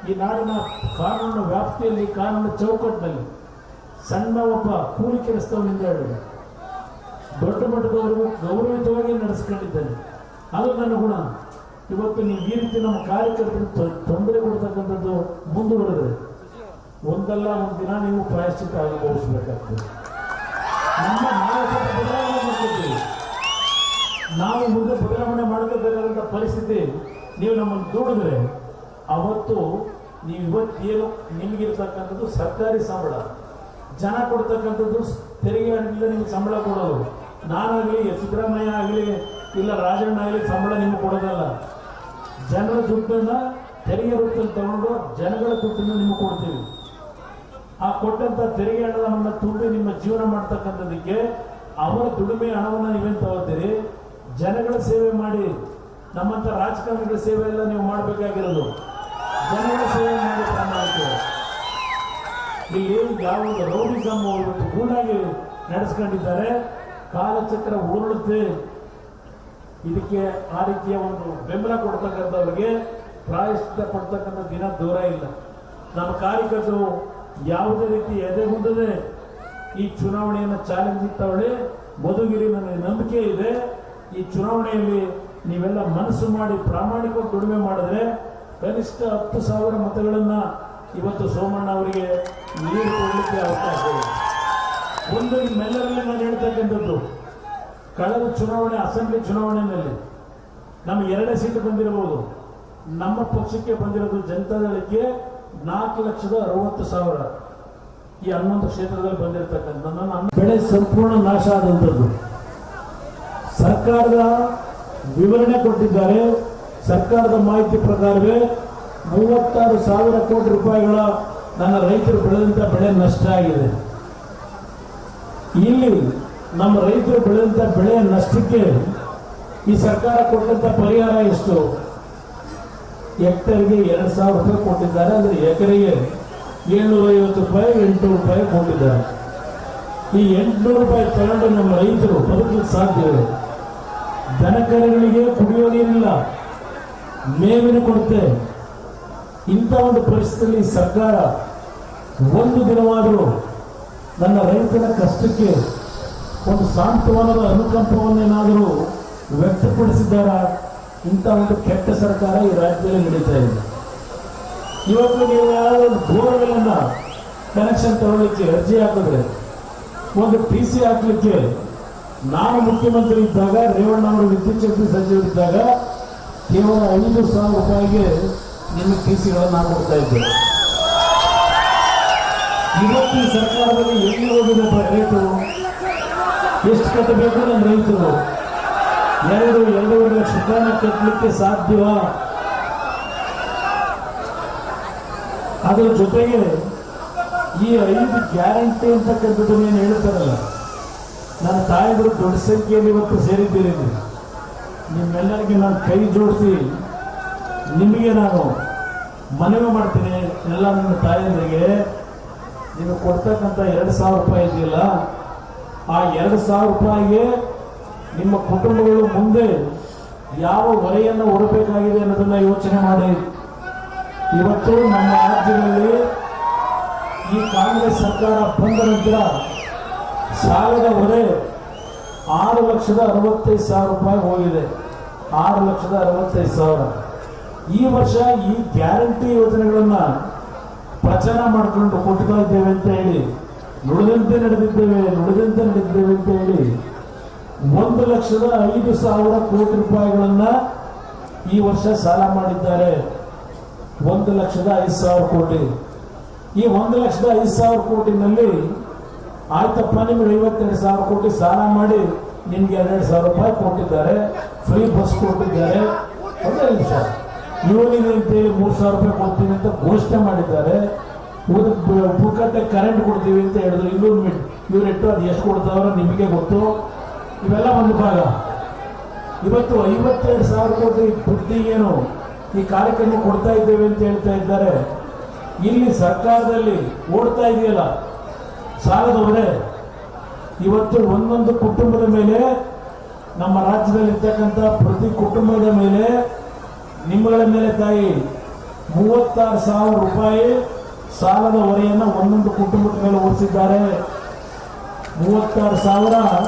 ಈ ನಾಡಿನ ಕಾನೂನು ವ್ಯಾಪ್ತಿಯಲ್ಲಿ, ಕಾನೂನು ಚೌಕಟ್ಟಿನಲ್ಲಿ ಸಣ್ಣ ಒಬ್ಬ ಕೂಲಿ ಕೆಲಸದವನಿಂದ ಹೇಳಿ ದೊಡ್ಡ ಮಟ್ಟದವರೆಗೂ ಗೌರವಿತವಾಗಿ ನಡೆಸ್ಕೊಂಡಿದ್ದೇನೆ. ಅದು ನನ್ನ ಗುಣ. ಇವತ್ತು ನೀವು ಈ ರೀತಿ ನಮ್ಮ ಕಾರ್ಯಕರ್ತರಿಗೆ ತೊಂದರೆ ಕೊಡ್ತಕ್ಕಂಥದ್ದು ಮುಂದುವರೆದ್ರೆ ಒಂದಲ್ಲ ಒಂದು ದಿನ ನೀವು ಪ್ರಾಯಶ್ಚಿತ್ತ ಅನುಭವಿಸಬೇಕಾಗ್ತದೆ. ನಮ್ಮ ನಾಯಕರ ಬದಲಾವಣೆ ಮಾಡ್ತಿದ್ದೀವಿ. ನಾವು ಮುಂದೆ ಬದಲಾವಣೆ ಮಾಡಬೇಕಾದಂಥ ಪರಿಸ್ಥಿತಿ ನೀವು ನಮ್ಮನ್ನು ದೂಡಿದ್ರೆ ಅವತ್ತು ನೀವು ಇವತ್ತೇನು ನಿಮಗಿರ್ತಕ್ಕಂಥದ್ದು ಸರ್ಕಾರಿ ಸಂಬಳ, ಜನ ಕೊಡ್ತಕ್ಕಂಥದ್ದು ತೆರಿಗೆ ಹಣದಿಂದ ನಿಮ್ಗೆ ಸಂಬಳ ಕೊಡೋದು. ನಾನಾಗಲಿ, ಸಿದ್ದರಾಮಯ್ಯ ಆಗಲಿ, ಇಲ್ಲ ರಾಜಣ್ಣ ಆಗಲಿ ಸಂಬಳ ನಿಮ್ಗೆ ಕೊಡೋದಲ್ಲ. ಜನರ ದುಡ್ಡನ್ನು ತೆರಿಗೆ ರೂಪದಲ್ಲಿ ತಗೊಂಡು ಜನಗಳ ದುಡ್ಡನ್ನು ನಿಮಗೆ ಕೊಡ್ತೀವಿ. ಆ ಕೊಟ್ಟಂಥ ತೆರಿಗೆ ಹಣವನ್ನು ತುಂಬಿ ನಿಮ್ಮ ಜೀವನ ಮಾಡ್ತಕ್ಕಂಥದ್ದಕ್ಕೆ ಅವರ ದುಡಿಮೆ ಹಣವನ್ನು ನೀವೇನು ತಗೋತೀರಿ? ಜನಗಳ ಸೇವೆ ಮಾಡಿ. ನಮ್ಮಂಥ ರಾಜಕಾರಣಿಗಳ ಸೇವೆ ಎಲ್ಲ ನೀವು ಮಾಡಬೇಕಾಗಿರೋದು ಜನಗಳ ಸೇವೆ ಮಾಡಿ ಪ್ರಾಮಾಣಿಕ. ಇಲ್ಲಿ ಯಾವುದು ರೌಡಿಸಮ್ ಇವತ್ತು ಗೂಡಾಗಿ ನಡೆಸ್ಕೊಂಡಿದ್ದಾರೆ. ಕಾಲಚಕ್ರ ಉರುಳುತ್ತೆ. ಇದಕ್ಕೆ ಆ ರೀತಿಯ ಒಂದು ಬೆಂಬಲ ಕೊಡ್ತಕ್ಕಂಥವ್ರಿಗೆ ಪ್ರಾಯಶ್ಚಿತ್ತ ಪಡ್ತಕ್ಕಂಥ ದಿನ ದೂರ ಇಲ್ಲ. ನಮ್ಮ ಕಾರ್ಯಕರ್ತರು ಯಾವುದೇ ರೀತಿ ಎದೆಗುಂದದೆ ಈ ಚುನಾವಣೆಯನ್ನು ಚಾಲೆಂಜ್ ತಗೊಳ್ಳಿ. ಮಧುಗಿರಿ ನನಗೆ ನಂಬಿಕೆ ಇದೆ. ಈ ಚುನಾವಣೆಯಲ್ಲಿ ನೀವೆಲ್ಲ ಮನಸ್ಸು ಮಾಡಿ ಪ್ರಾಮಾಣಿಕವಾಗಿ ದುಡಿಮೆ ಮಾಡಿದ್ರೆ ಕನಿಷ್ಠ 10,000 ಮತಗಳನ್ನ ಇವತ್ತು ಸೋಮಣ್ಣ ಅವರಿಗೆ ನೀರು ಕೊಡಲಿಕ್ಕೆ ಅವಕಾಶ ಇದೆ. ಒಂದು ನಿಮ್ಮೆಲ್ಲರಲ್ಲಿ ನಾನು ಹೇಳ್ತಕ್ಕಂಥದ್ದು, ಕಳೆದ ಚುನಾವಣೆ ಅಸೆಂಬ್ಲಿ ಚುನಾವಣೆಯಲ್ಲಿ ನಮಗೆ 2 ಸೀಟು ಬಂದಿರಬಹುದು. ನಮ್ಮ ಪಕ್ಷಕ್ಕೆ ಬಂದಿರೋದು ಜನತಾದಳಕ್ಕೆ 4,60,000 ಈ 11 ಕ್ಷೇತ್ರದಲ್ಲಿ ಬಂದಿರತಕ್ಕಂಥ ಬೆಳೆ ಸಂಪೂರ್ಣ ನಾಶ ಆದಂಥದ್ದು. ಸರ್ಕಾರದ ವಿವರಣೆ ಕೊಟ್ಟಿದ್ದಾರೆ. ಸರ್ಕಾರದ ಮಾಹಿತಿ ಪ್ರಕಾರವೇ 36,000 ಕೋಟಿ ರೂಪಾಯಿಗಳ ನನ್ನ ರೈತರು ಬೆಳೆದಂತ ಬೆಳೆ ನಷ್ಟ ಆಗಿದೆ. ಇಲ್ಲಿ ನಮ್ಮ ರೈತರು ಬೆಳೆದಂತ ಬೆಳೆಯ ನಷ್ಟಕ್ಕೆ ಈ ಸರ್ಕಾರ ಕೊಟ್ಟಂತ ಪರಿಹಾರ ಎಷ್ಟು? ಹೆಕ್ಟರ್ಗೆ 2,000 ರೂಪಾಯಿ ಕೊಟ್ಟಿದ್ದಾರೆ. ಅಂದ್ರೆ ಎಕರೆಗೆ 750 ರೂಪಾಯಿ 800 ರೂಪಾಯಿ ಕೊಟ್ಟಿದ್ದಾರೆ. ಈ 800 ರೂಪಾಯಿ ತಗೊಂಡು ನಮ್ಮ ರೈತರು ಬದುಕಲಿಕ್ಕೆ ಸಾಧ್ಯವಿದೆ. ದನಕರುಗಳಿಗೆ ಕುಡಿಯೋ ನೀರಿಲ್ಲ, ಮೇವಿನ ಕೊರತೆ. ಇಂಥ ಒಂದು ಪರಿಸ್ಥಿತಿಯಲ್ಲಿ ಸರ್ಕಾರ ಒಂದು ದಿನವಾದರೂ ನನ್ನ ರೈತನ ಕಷ್ಟಕ್ಕೆ ಒಂದು ಸಾಂತ್ವನದ ಅನುಕಂಪವನ್ನೇನಾದರೂ ವ್ಯಕ್ತಪಡಿಸಿದ್ದಾರ? ಇಂಥ ಒಂದು ಕೆಟ್ಟ ಸರ್ಕಾರ ಈ ರಾಜ್ಯದಲ್ಲಿ ನಡೀತಾ ಇದೆ. ಇವತ್ತು ನೀವು ಯಾರಾದರೂ ಒಂದು ಬೋರ್ವೆಲ್ ಅನ್ನ ಕನೆಕ್ಷನ್ ತಗೊಳ್ಳಿಕ್ಕೆ ಅರ್ಜಿ ಹಾಕಿದ್ರೆ, ಒಂದು PC ಹಾಕ್ಲಿಕ್ಕೆ ನಾನು ಮುಖ್ಯಮಂತ್ರಿ ಇದ್ದಾಗ, ರೇವಣ್ಣ ಅವರು ವಿದ್ಯುತ್ ಶಕ್ತಿ ಸಚಿವರಿದ್ದಾಗ ಕೇವಲ 5,000 ರೂಪಾಯಿಗೆ ನಿಮಗೆ TCಗಳನ್ನು ನಾನು ಕೊಡ್ತಾ ಇದ್ದೆ. ಇವತ್ತು ಈ ಸರ್ಕಾರದಲ್ಲಿ ಎಲ್ಲಿ ಹೋಗಿದೆ ರೇಟು? ಎಷ್ಟು ಕಟ್ಟಬೇಕು ನನ್ನ ರೈತರು? 2-2.5 ಲಕ್ಷ ರೂಪಾಯಿನ ಕಟ್ಟಲಿಕ್ಕೆ ಸಾಧ್ಯವಾ? ಅದರ ಜೊತೆಗೆ ಈ 5 ಗ್ಯಾರಂಟಿ ಅಂತಕ್ಕಂಥದ್ದು ಏನು ಹೇಳ್ತಾರಲ್ಲ, ನನ್ನ ತಾಯಿಗಳು ದೊಡ್ಡ ಸಂಖ್ಯೆಯಲ್ಲಿ ಇವತ್ತು ಸೇರಿದ್ದೀರಿ. ನಿಮ್ಮೆಲ್ಲರಿಗೆ ನಾನು ಕೈ ಜೋಡಿಸಿ ನಿಮಗೆ ನಾನು ಮನವಿ ಮಾಡ್ತೀನಿ. ಎಲ್ಲ ನಿಮ್ಮ ತಾಯಿಯರಿಗೆ ನೀವು ಕೊಡ್ತಕ್ಕಂಥ 2,000 ರೂಪಾಯಿ ಇದೆಯಲ್ಲ, ಆ 2,000 ರೂಪಾಯಿಗೆ ನಿಮ್ಮ ಕುಟುಂಬಗಳು ಮುಂದೆ ಯಾವ ಹೊರೆಯನ್ನು ಹೊರಬೇಕಾಗಿದೆ ಅನ್ನೋದನ್ನ ಯೋಚನೆ ಮಾಡಿ. ಇವತ್ತು ನಮ್ಮ ರಾಜ್ಯದಲ್ಲಿ ಈ ಕಾಂಗ್ರೆಸ್ ಸರ್ಕಾರ ಬಂದ ನಂತರ ಸಾಲದ ಹೊರೆ 6,65,000 ರೂಪಾಯಿ ಹೋಗಿದೆ. 6,65,000. ಈ ವರ್ಷ ಈ ಗ್ಯಾರಂಟಿ ಯೋಜನೆಗಳನ್ನ ಪ್ರಚಾರ ಮಾಡಿಕೊಂಡು ಕೊಡ್ತಾ ಇದ್ದೇವೆ ಅಂತ ಹೇಳಿ, ನುಡಿದಂತೆ ನಡೆದಿದ್ದೇವೆ ಅಂತ ಹೇಳಿ 1,05,000 ಕೋಟಿ ರೂಪಾಯಿಗಳನ್ನ ಈ ವರ್ಷ ಸಾಲ ಮಾಡಿದ್ದಾರೆ. 1,05,000 ಕೋಟಿ. ಈ 1,05,000 ಕೋಟಿನಲ್ಲಿ ಆಯ್ತಪ್ಪ, ನಿಮ್ಗೆ 52,000 ಕೋಟಿ ಸಾಲ ಮಾಡಿ ನಿಮ್ಗೆ 2,000 ರೂಪಾಯಿ ಕೊಟ್ಟಿದ್ದಾರೆ, ಫ್ರೀ ಬಸ್ ಕೊಟ್ಟಿದ್ದಾರೆ. ಒಂದೇ ನಿಮಿಷ, ಇವನಿಗೆ ಅಂತೇಳಿ 3,000 ರೂಪಾಯಿ ಕೊಡ್ತೀವಿ ಅಂತ ಘೋಷಣೆ ಮಾಡಿದ್ದಾರೆ. ಪುಕ್ಕಟ್ಟೆ ಕರೆಂಟ್ ಕೊಡ್ತೀವಿ ಅಂತ ಹೇಳಿದ್ರು. ಇವ್ರಿಟ್ಟು ಅದು ಎಷ್ಟು ಕೊಡ್ತಾವ್ರ ನಿಮಗೆ ಗೊತ್ತು. ಇವೆಲ್ಲ ಒಂದು ಭಾಗ. ಇವತ್ತು 52,000 ಕೋಟಿ ದುಡ್ಡಿಗೇನು ಈ ಕಾರ್ಯಕ್ರಮ ಕೊಡ್ತಾ ಇದ್ದೇವೆ ಅಂತ ಹೇಳ್ತಾ ಇದ್ದಾರೆ. ಇಲ್ಲಿ ಸರ್ಕಾರದಲ್ಲಿ ಓಡ್ತಾ ಇದೆಯಲ್ಲ ಸಾಲದ ಹೊರೆ. ಇವತ್ತು ಒಂದೊಂದು ಕುಟುಂಬದ ಮೇಲೆ, ನಮ್ಮ ರಾಜ್ಯದಲ್ಲಿ ಇರ್ತಕ್ಕಂಥ ಪ್ರತಿ ಕುಟುಂಬದ ಮೇಲೆ, ನಿಮ್ಮಗಳ ಮೇಲೆ ತಾಯಿ 36,000 ರೂಪಾಯಿ ಸಾಲದ ಹೊರೆಯನ್ನು ಒಂದೊಂದು ಕುಟುಂಬದ ಮೇಲೆ ಹೊರಿಸಿದ್ದಾರೆ. 36,000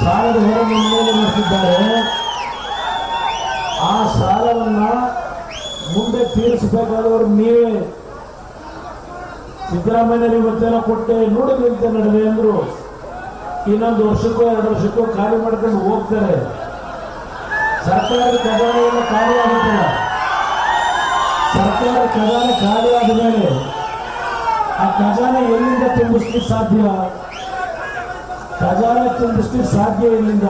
ಸಾಲದ ಹೊರೆ ನಿಮ್ಮ ಮೇಲೆ ಹೊರಿಸಿದ್ದಾರೆ. ಆ ಸಾಲವನ್ನ ಮುಂದೆ ತೀರಿಸಬೇಕಾದವರು ನೀವೇ. ಸಿದ್ದರಾಮಯ್ಯ ಇವತ್ತೆಲ್ಲ ಕೊಟ್ಟೆ ನೋಡಿದಂತೆ ನಡೆದೆ ಅಂದ್ರು. ಇನ್ನೊಂದು ವರ್ಷಕ್ಕೋ 2 ವರ್ಷಕ್ಕೋ ಖಾಲಿ ಮಾಡ್ಕೊಂಡು ಹೋಗ್ತಾರೆ. ಸರ್ಕಾರದ ಖಜಾನೆಯನ್ನು ಖಾಲಿ ಆಗುತ್ತಲ್ಲ. ಸರ್ಕಾರ ಖಜಾನೆ ಖಾಲಿ ಆದ ಮೇಲೆ ಆ ಖಜಾನೆ ಎಲ್ಲಿಂದ ತುಂಬಿಸ್ಲಿಕ್ಕೆ ಸಾಧ್ಯ? ಖಜಾನೆ ತುಂಬಿಸ್ಲಿಕ್ಕೆ ಸಾಧ್ಯ ಎಲ್ಲಿಂದ?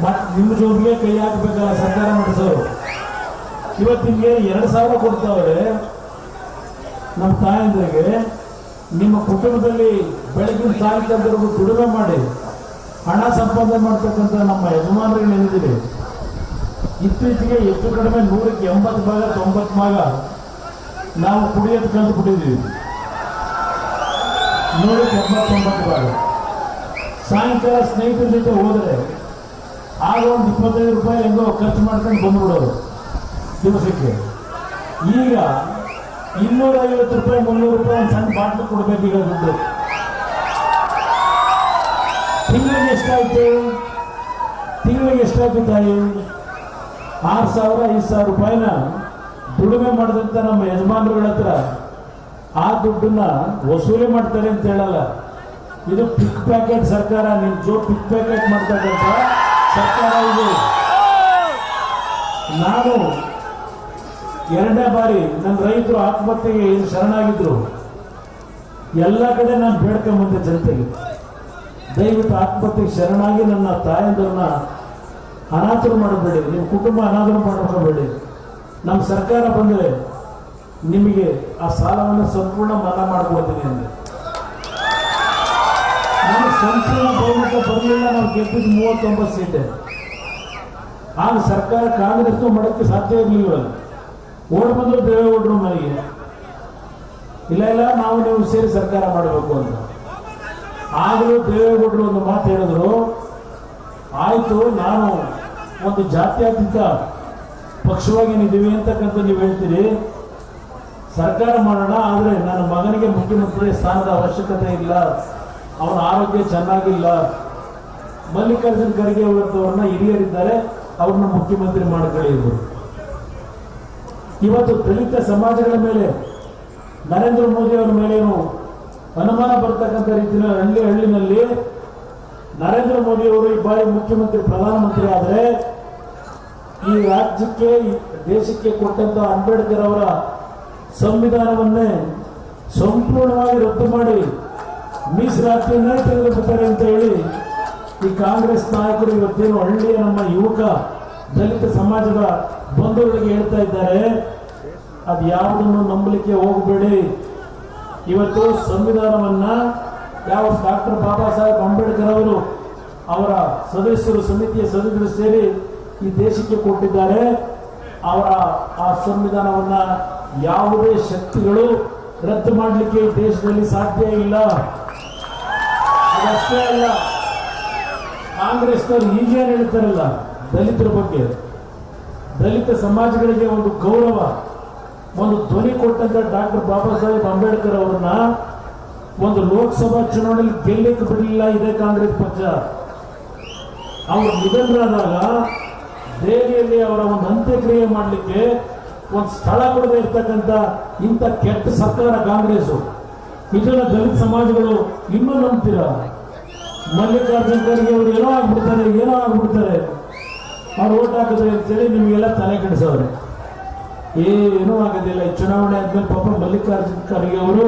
ಮತ್ತೆ ನಿಮ್ಮ ಜೋಬಿಗೆ ಕೈ ಹಾಕಬೇಕಲ್ಲ ಸರ್ಕಾರ ನಡೆಸೋರು. ಇವತ್ತು ನಿಮಗೆ 2,000 ಕೊಡ್ತಾವ್ರೆ ನಮ್ಮ ತಾಯಂದ್ರಿಗೆ. ನಿಮ್ಮ ಕುಟುಂಬದಲ್ಲಿ ಬೆಳಗಿನ ಸಾಯಂಕಾಲದವರೆಗೂ ದುಡಿಮೆ ಮಾಡಿ ಹಣ ಸಂಪಾದನೆ ಮಾಡ್ತಕ್ಕಂಥ ನಮ್ಮ ಯಜಮಾನರುಗಳು ಏನಿದ್ದೀವಿ, ಇತ್ತೀಚೆಗೆ ಹೆಚ್ಚು ಕಡಿಮೆ 100ಕ್ಕೆ 80 ಭಾಗ 90 ಭಾಗ ನಾವು ಕುಡಿಯೋದು ಕಲ್ತು ಬಿಟ್ಟಿದ್ದೀವಿ. 100ಕ್ಕೆ 80-90 ಭಾಗ. ಸಾಯಂಕಾಲ ಸ್ನೇಹಿತರ ಜೊತೆ ಹೋದರೆ ಆಗ ಒಂದು 25 ರೂಪಾಯಿ ಹೆಂಗೋ ಖರ್ಚು ಮಾಡ್ಕೊಂಡು ಬಂದ್ಬಿಡೋರು ದಿವಸಕ್ಕೆ. ಈಗ 250 ರೂಪಾಯಿ 300 ರೂಪಾಯಿ ಒಂದು ಸಣ್ಣ ಬಾಟ್ಲು ಕೊಡ್ಬೇಕು. ಈಗ ದುಡ್ಡು ತಿಂಗಳಿಗೆ ಎಷ್ಟಾಯ್ತು ತಾಯಿ? 6,000 5,000 ರೂಪಾಯಿನ ದುಡಿಮೆ ಮಾಡಿದಂತ ನಮ್ಮ ಯಜಮಾನರುಗಳ ಹತ್ರ ಆ ದುಡ್ಡನ್ನ ವಸೂಲಿ ಮಾಡ್ತಾರೆ ಅಂತ ಹೇಳಲ್ಲ. ಇದು ಪಿಕ್ ಪ್ಯಾಕೆಟ್ ಸರ್ಕಾರ, ನಿಮ್ ಪಿಕ್ ಪ್ಯಾಕೆಟ್ ಮಾಡ್ತಕ್ಕಂಥ ಸರ್ಕಾರ ಇದು. ನಾನು ಎರಡನೇ ಬಾರಿ ನನ್ನ ರೈತರು ಆತ್ಮಹತ್ಯೆಗೆ ಶರಣಾಗಿದ್ರು. ಎಲ್ಲ ಕಡೆ ನಾನು ಬೇಡ್ಕೊಂಬಂದೆ ಜನತೆಗೆ, ದಯವಿಟ್ಟು ಆತ್ಮಹತ್ಯೆಗೆ ಶರಣಾಗಿ ನನ್ನ ತಾಯಂದ್ರನ್ನ ಅನಾಥರು ಮಾಡಬೇಡಿ, ನಿಮ್ಮ ಕುಟುಂಬ ಅನಾಥರು ಮಾಡ್ಕೋಬೇಡಿ. ನಮ್ಮ ಸರ್ಕಾರ ಬಂದರೆ ನಿಮಗೆ ಆ ಸಾಲವನ್ನು ಸಂಪೂರ್ಣ ಮನ್ನಾ ಮಾಡ್ಕೊಡ್ತೀನಿ ಅಂದೆ. ನಮಗೆ ಸಂಪೂರ್ಣ ಬಹುಮತ ಬರಲಿಲ್ಲ, ನಾವು ಗೆದ್ದಿದ್ದು 39 ಸೀಟೆ. ಆಗ ಸರ್ಕಾರ ಕಾಂಗ್ರೆಸ್ ಮಾಡೋಕ್ಕೆ ಸಾಧ್ಯ ಇರಲಿಲ್ಲ. ಓಡ್ ಬಂದ್ರು ದೇವೇಗೌಡರು ಮನೆಗೆ, ಇಲ್ಲ ಇಲ್ಲ ನಾವು ನೀವು ಸೇರಿ ಸರ್ಕಾರ ಮಾಡಬೇಕು ಅಂತ. ಆಗಲೂ ದೇವೇಗೌಡರು ಒಂದು ಮಾತು ಹೇಳಿದ್ರು, ಆಯ್ತು ನಾನು ಒಂದು ಜಾತ್ಯತೀತ ಪಕ್ಷವಾಗಿ ನೀವಿದ್ದೀವಿ ಅಂತಕ್ಕಂಥ ನೀವು ಹೇಳ್ತೀರಿ, ಸರ್ಕಾರ ಮಾಡೋಣ, ಆದರೆ ನನ್ನ ಮಗನಿಗೆ ಮುಖ್ಯಮಂತ್ರಿ ಸ್ಥಾನದ ಅವಶ್ಯಕತೆ ಇಲ್ಲ, ಅವನ ಆರೋಗ್ಯ ಚೆನ್ನಾಗಿಲ್ಲ. ಮಲ್ಲಿಕಾರ್ಜುನ್ ಖರ್ಗೆ ಅವರನ್ನ ಹಿರಿಯರಿದ್ದಾರೆ, ಅವ್ರನ್ನ ಮುಖ್ಯಮಂತ್ರಿ ಮಾಡ್ಕೊಳ್ಳಿ ಇದ್ರು. ಇವತ್ತು ದಲಿತ ಸಮಾಜಗಳ ಮೇಲೆ ನರೇಂದ್ರ ಮೋದಿ ಅವರ ಮೇಲೇನು ಅನುಮಾನ ಬರ್ತಕ್ಕಂಥ ರೀತಿಯಲ್ಲಿ ಹಳ್ಳಿನಲ್ಲಿ ನರೇಂದ್ರ ಮೋದಿ ಅವರು ಈ ಬಾರಿ ಮುಖ್ಯಮಂತ್ರಿ ಪ್ರಧಾನಮಂತ್ರಿ ಆದರೆ ಈ ರಾಜ್ಯಕ್ಕೆ ದೇಶಕ್ಕೆ ಕೊಟ್ಟಂತ ಅಂಬೇಡ್ಕರ್ ಅವರ ಸಂವಿಧಾನವನ್ನೇ ಸಂಪೂರ್ಣವಾಗಿ ರದ್ದು ಮಾಡಿ ಮೀಸಲಾತಿಯನ್ನೇ ತೆಗೆದುಬಿಡ್ತಾರೆ ಅಂತ ಹೇಳಿ ಈ ಕಾಂಗ್ರೆಸ್ ನಾಯಕರು ಇವತ್ತೇನು ಹಳ್ಳಿಯ ನಮ್ಮ ಯುವಕ ದಲಿತ ಸಮಾಜದ ಬಂಧುಗಳಿಗೆ ಹೇಳ್ತಾ ಇದ್ದಾರೆ, ಅದು ಯಾವುದನ್ನು ನಂಬಲಿಕ್ಕೆ ಹೋಗಬೇಡಿ. ಇವತ್ತು ಸಂವಿಧಾನವನ್ನ ಯಾವ ಡಾಕ್ಟರ್ ಬಾಬಾ ಸಾಹೇಬ್ ಅಂಬೇಡ್ಕರ್ ಅವರು ಅವರ ಸದಸ್ಯರು ಸಮಿತಿಯ ಸದಸ್ಯರು ಸೇರಿ ಈ ದೇಶಕ್ಕೆ ಕೊಟ್ಟಿದ್ದಾರೆ. ಅವರ ಆ ಸಂವಿಧಾನವನ್ನ ಯಾವುದೇ ಶಕ್ತಿಗಳು ರದ್ದು ಮಾಡಲಿಕ್ಕೆ ದೇಶದಲ್ಲಿ ಸಾಧ್ಯ ಇಲ್ಲ. ಅದಷ್ಟೇ ಅಲ್ಲ, ಕಾಂಗ್ರೆಸ್ನವರು ಈಗೇನು ಹೇಳ್ತಾರಲ್ಲ ದಲಿತರ ಬಗ್ಗೆ, ದಲಿತ ಸಮಾಜಗಳಿಗೆ ಒಂದು ಗೌರವ, ಒಂದು ಧ್ವನಿ ಕೊಟ್ಟಂತ ಡಾಕ್ಟರ್ ಬಾಬಾ ಸಾಹೇಬ್ ಅಂಬೇಡ್ಕರ್ ಅವರನ್ನ ಒಂದು ಲೋಕಸಭಾ ಚುನಾವಣೆಯಲ್ಲಿ ಗೆಲ್ಲಕ್ಕೆ ಬಿಡಲಿಲ್ಲ ಇದೇ ಕಾಂಗ್ರೆಸ್ ಪಕ್ಷ. ಅವರು ನಿಧನರಾದಾಗ ದೆಹಲಿಯಲ್ಲಿ ಅವರ ಒಂದು ಅಂತ್ಯಕ್ರಿಯೆ ಮಾಡಲಿಕ್ಕೆ ಒಂದು ಸ್ಥಳ ಕೊಡದೆ ಇರ್ತಕ್ಕಂಥ ಇಂಥ ಕೆಟ್ಟ ಸರ್ಕಾರ ಕಾಂಗ್ರೆಸ್. ಇದನ್ನ ದಲಿತ ಸಮಾಜಗಳು ಇನ್ನೂ ನಂಬ್ತೀರ? ಮಲ್ಲಿಕಾರ್ಜುನ್ ಖರ್ಗೆ ಅವರು ಏನೋ ಆಗ್ಬಿಡ್ತಾರೆ, ಅವ್ರು ಓಟ್ ಹಾಕಿದ್ರೆ ಅಂತೇಳಿ ನಿಮಗೆಲ್ಲ ತಲೆ ಕೆಡಿಸವ್ರೆ. ಏನೂ ಆಗೋದಿಲ್ಲ. ಈ ಚುನಾವಣೆ ಆದ್ಮೇಲೆ ಪಾಪ ಮಲ್ಲಿಕಾರ್ಜುನ್ ಖರ್ಗೆ ಅವರು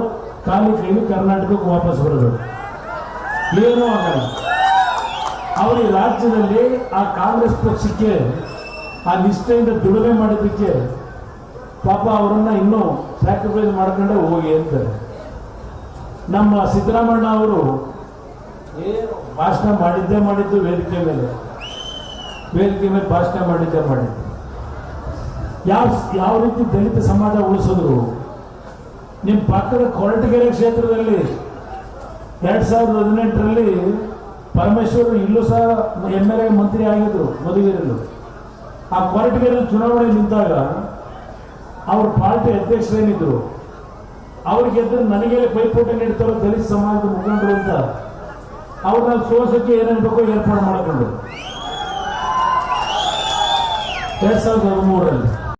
ಖಾಲಿ ಕೈಲಿ ಕರ್ನಾಟಕಕ್ಕೆ ವಾಪಸ್ ಬರೋದು, ಏನೂ ಆಗಲ್ಲ. ಅವರು ಈ ರಾಜ್ಯದಲ್ಲಿ ಆ ಕಾಂಗ್ರೆಸ್ ಪಕ್ಷಕ್ಕೆ ಆ ನಿಷ್ಠೆಯಿಂದ ದುಡಿಮೆ ಮಾಡಿದ್ದಕ್ಕೆ ಪಾಪ ಅವರನ್ನ ಇನ್ನೂ ಸ್ಯಾಕ್ರಿಫೈಸ್ ಮಾಡ್ಕೊಂಡೆ ಹೋಗಿ ಅಂತಾರೆ. ನಮ್ಮ ಸಿದ್ದರಾಮಣ್ಣ ಅವರು ಏನು ಭಾಷಣ ಮಾಡಿದ್ದು ವೇದಿಕೆ ಮೇಲೆ ಭಾಷಣ ಮಾಡಿದ್ದು ಯಾವ ರೀತಿ ದಲಿತ ಸಮಾಜ ಉಳಿಸಿದ್ರು. ನಿಮ್ಮ ಪಕ್ಕದ ಕೊರಟಗೆರೆ ಕ್ಷೇತ್ರದಲ್ಲಿ 2018ರಲ್ಲಿ ಪರಮೇಶ್ವರ್ ಇಲ್ಲೂ ಸಹ MLA ಮಂತ್ರಿ ಆಗಿದ್ರು ಮಧುಗಿರಿಯಲ್ಲೂ. ಆ ಕೊರಟಗೆರೆ ಚುನಾವಣೆ ನಿಂತಾಗ ಅವ್ರ ಪಾರ್ಟಿ ಅಧ್ಯಕ್ಷರೇನಿದ್ರು ಅವ್ರಿಗೆ ಎದುರು ನನಗೆ ಪೈಪೋಟಿ ನೀಡ್ತಾರೋ ದಲಿತ ಸಮಾಜದ ಮುಖಂಡರು ಅಂತ ಅವ್ರನ್ನ ಸೋಸಕ್ಕೆ ಏನೇನು ಬೇಕೋ ಏರ್ಪಾಡು ಮಾಡಿಕೊಂಡು 2013ರಲ್ಲಿ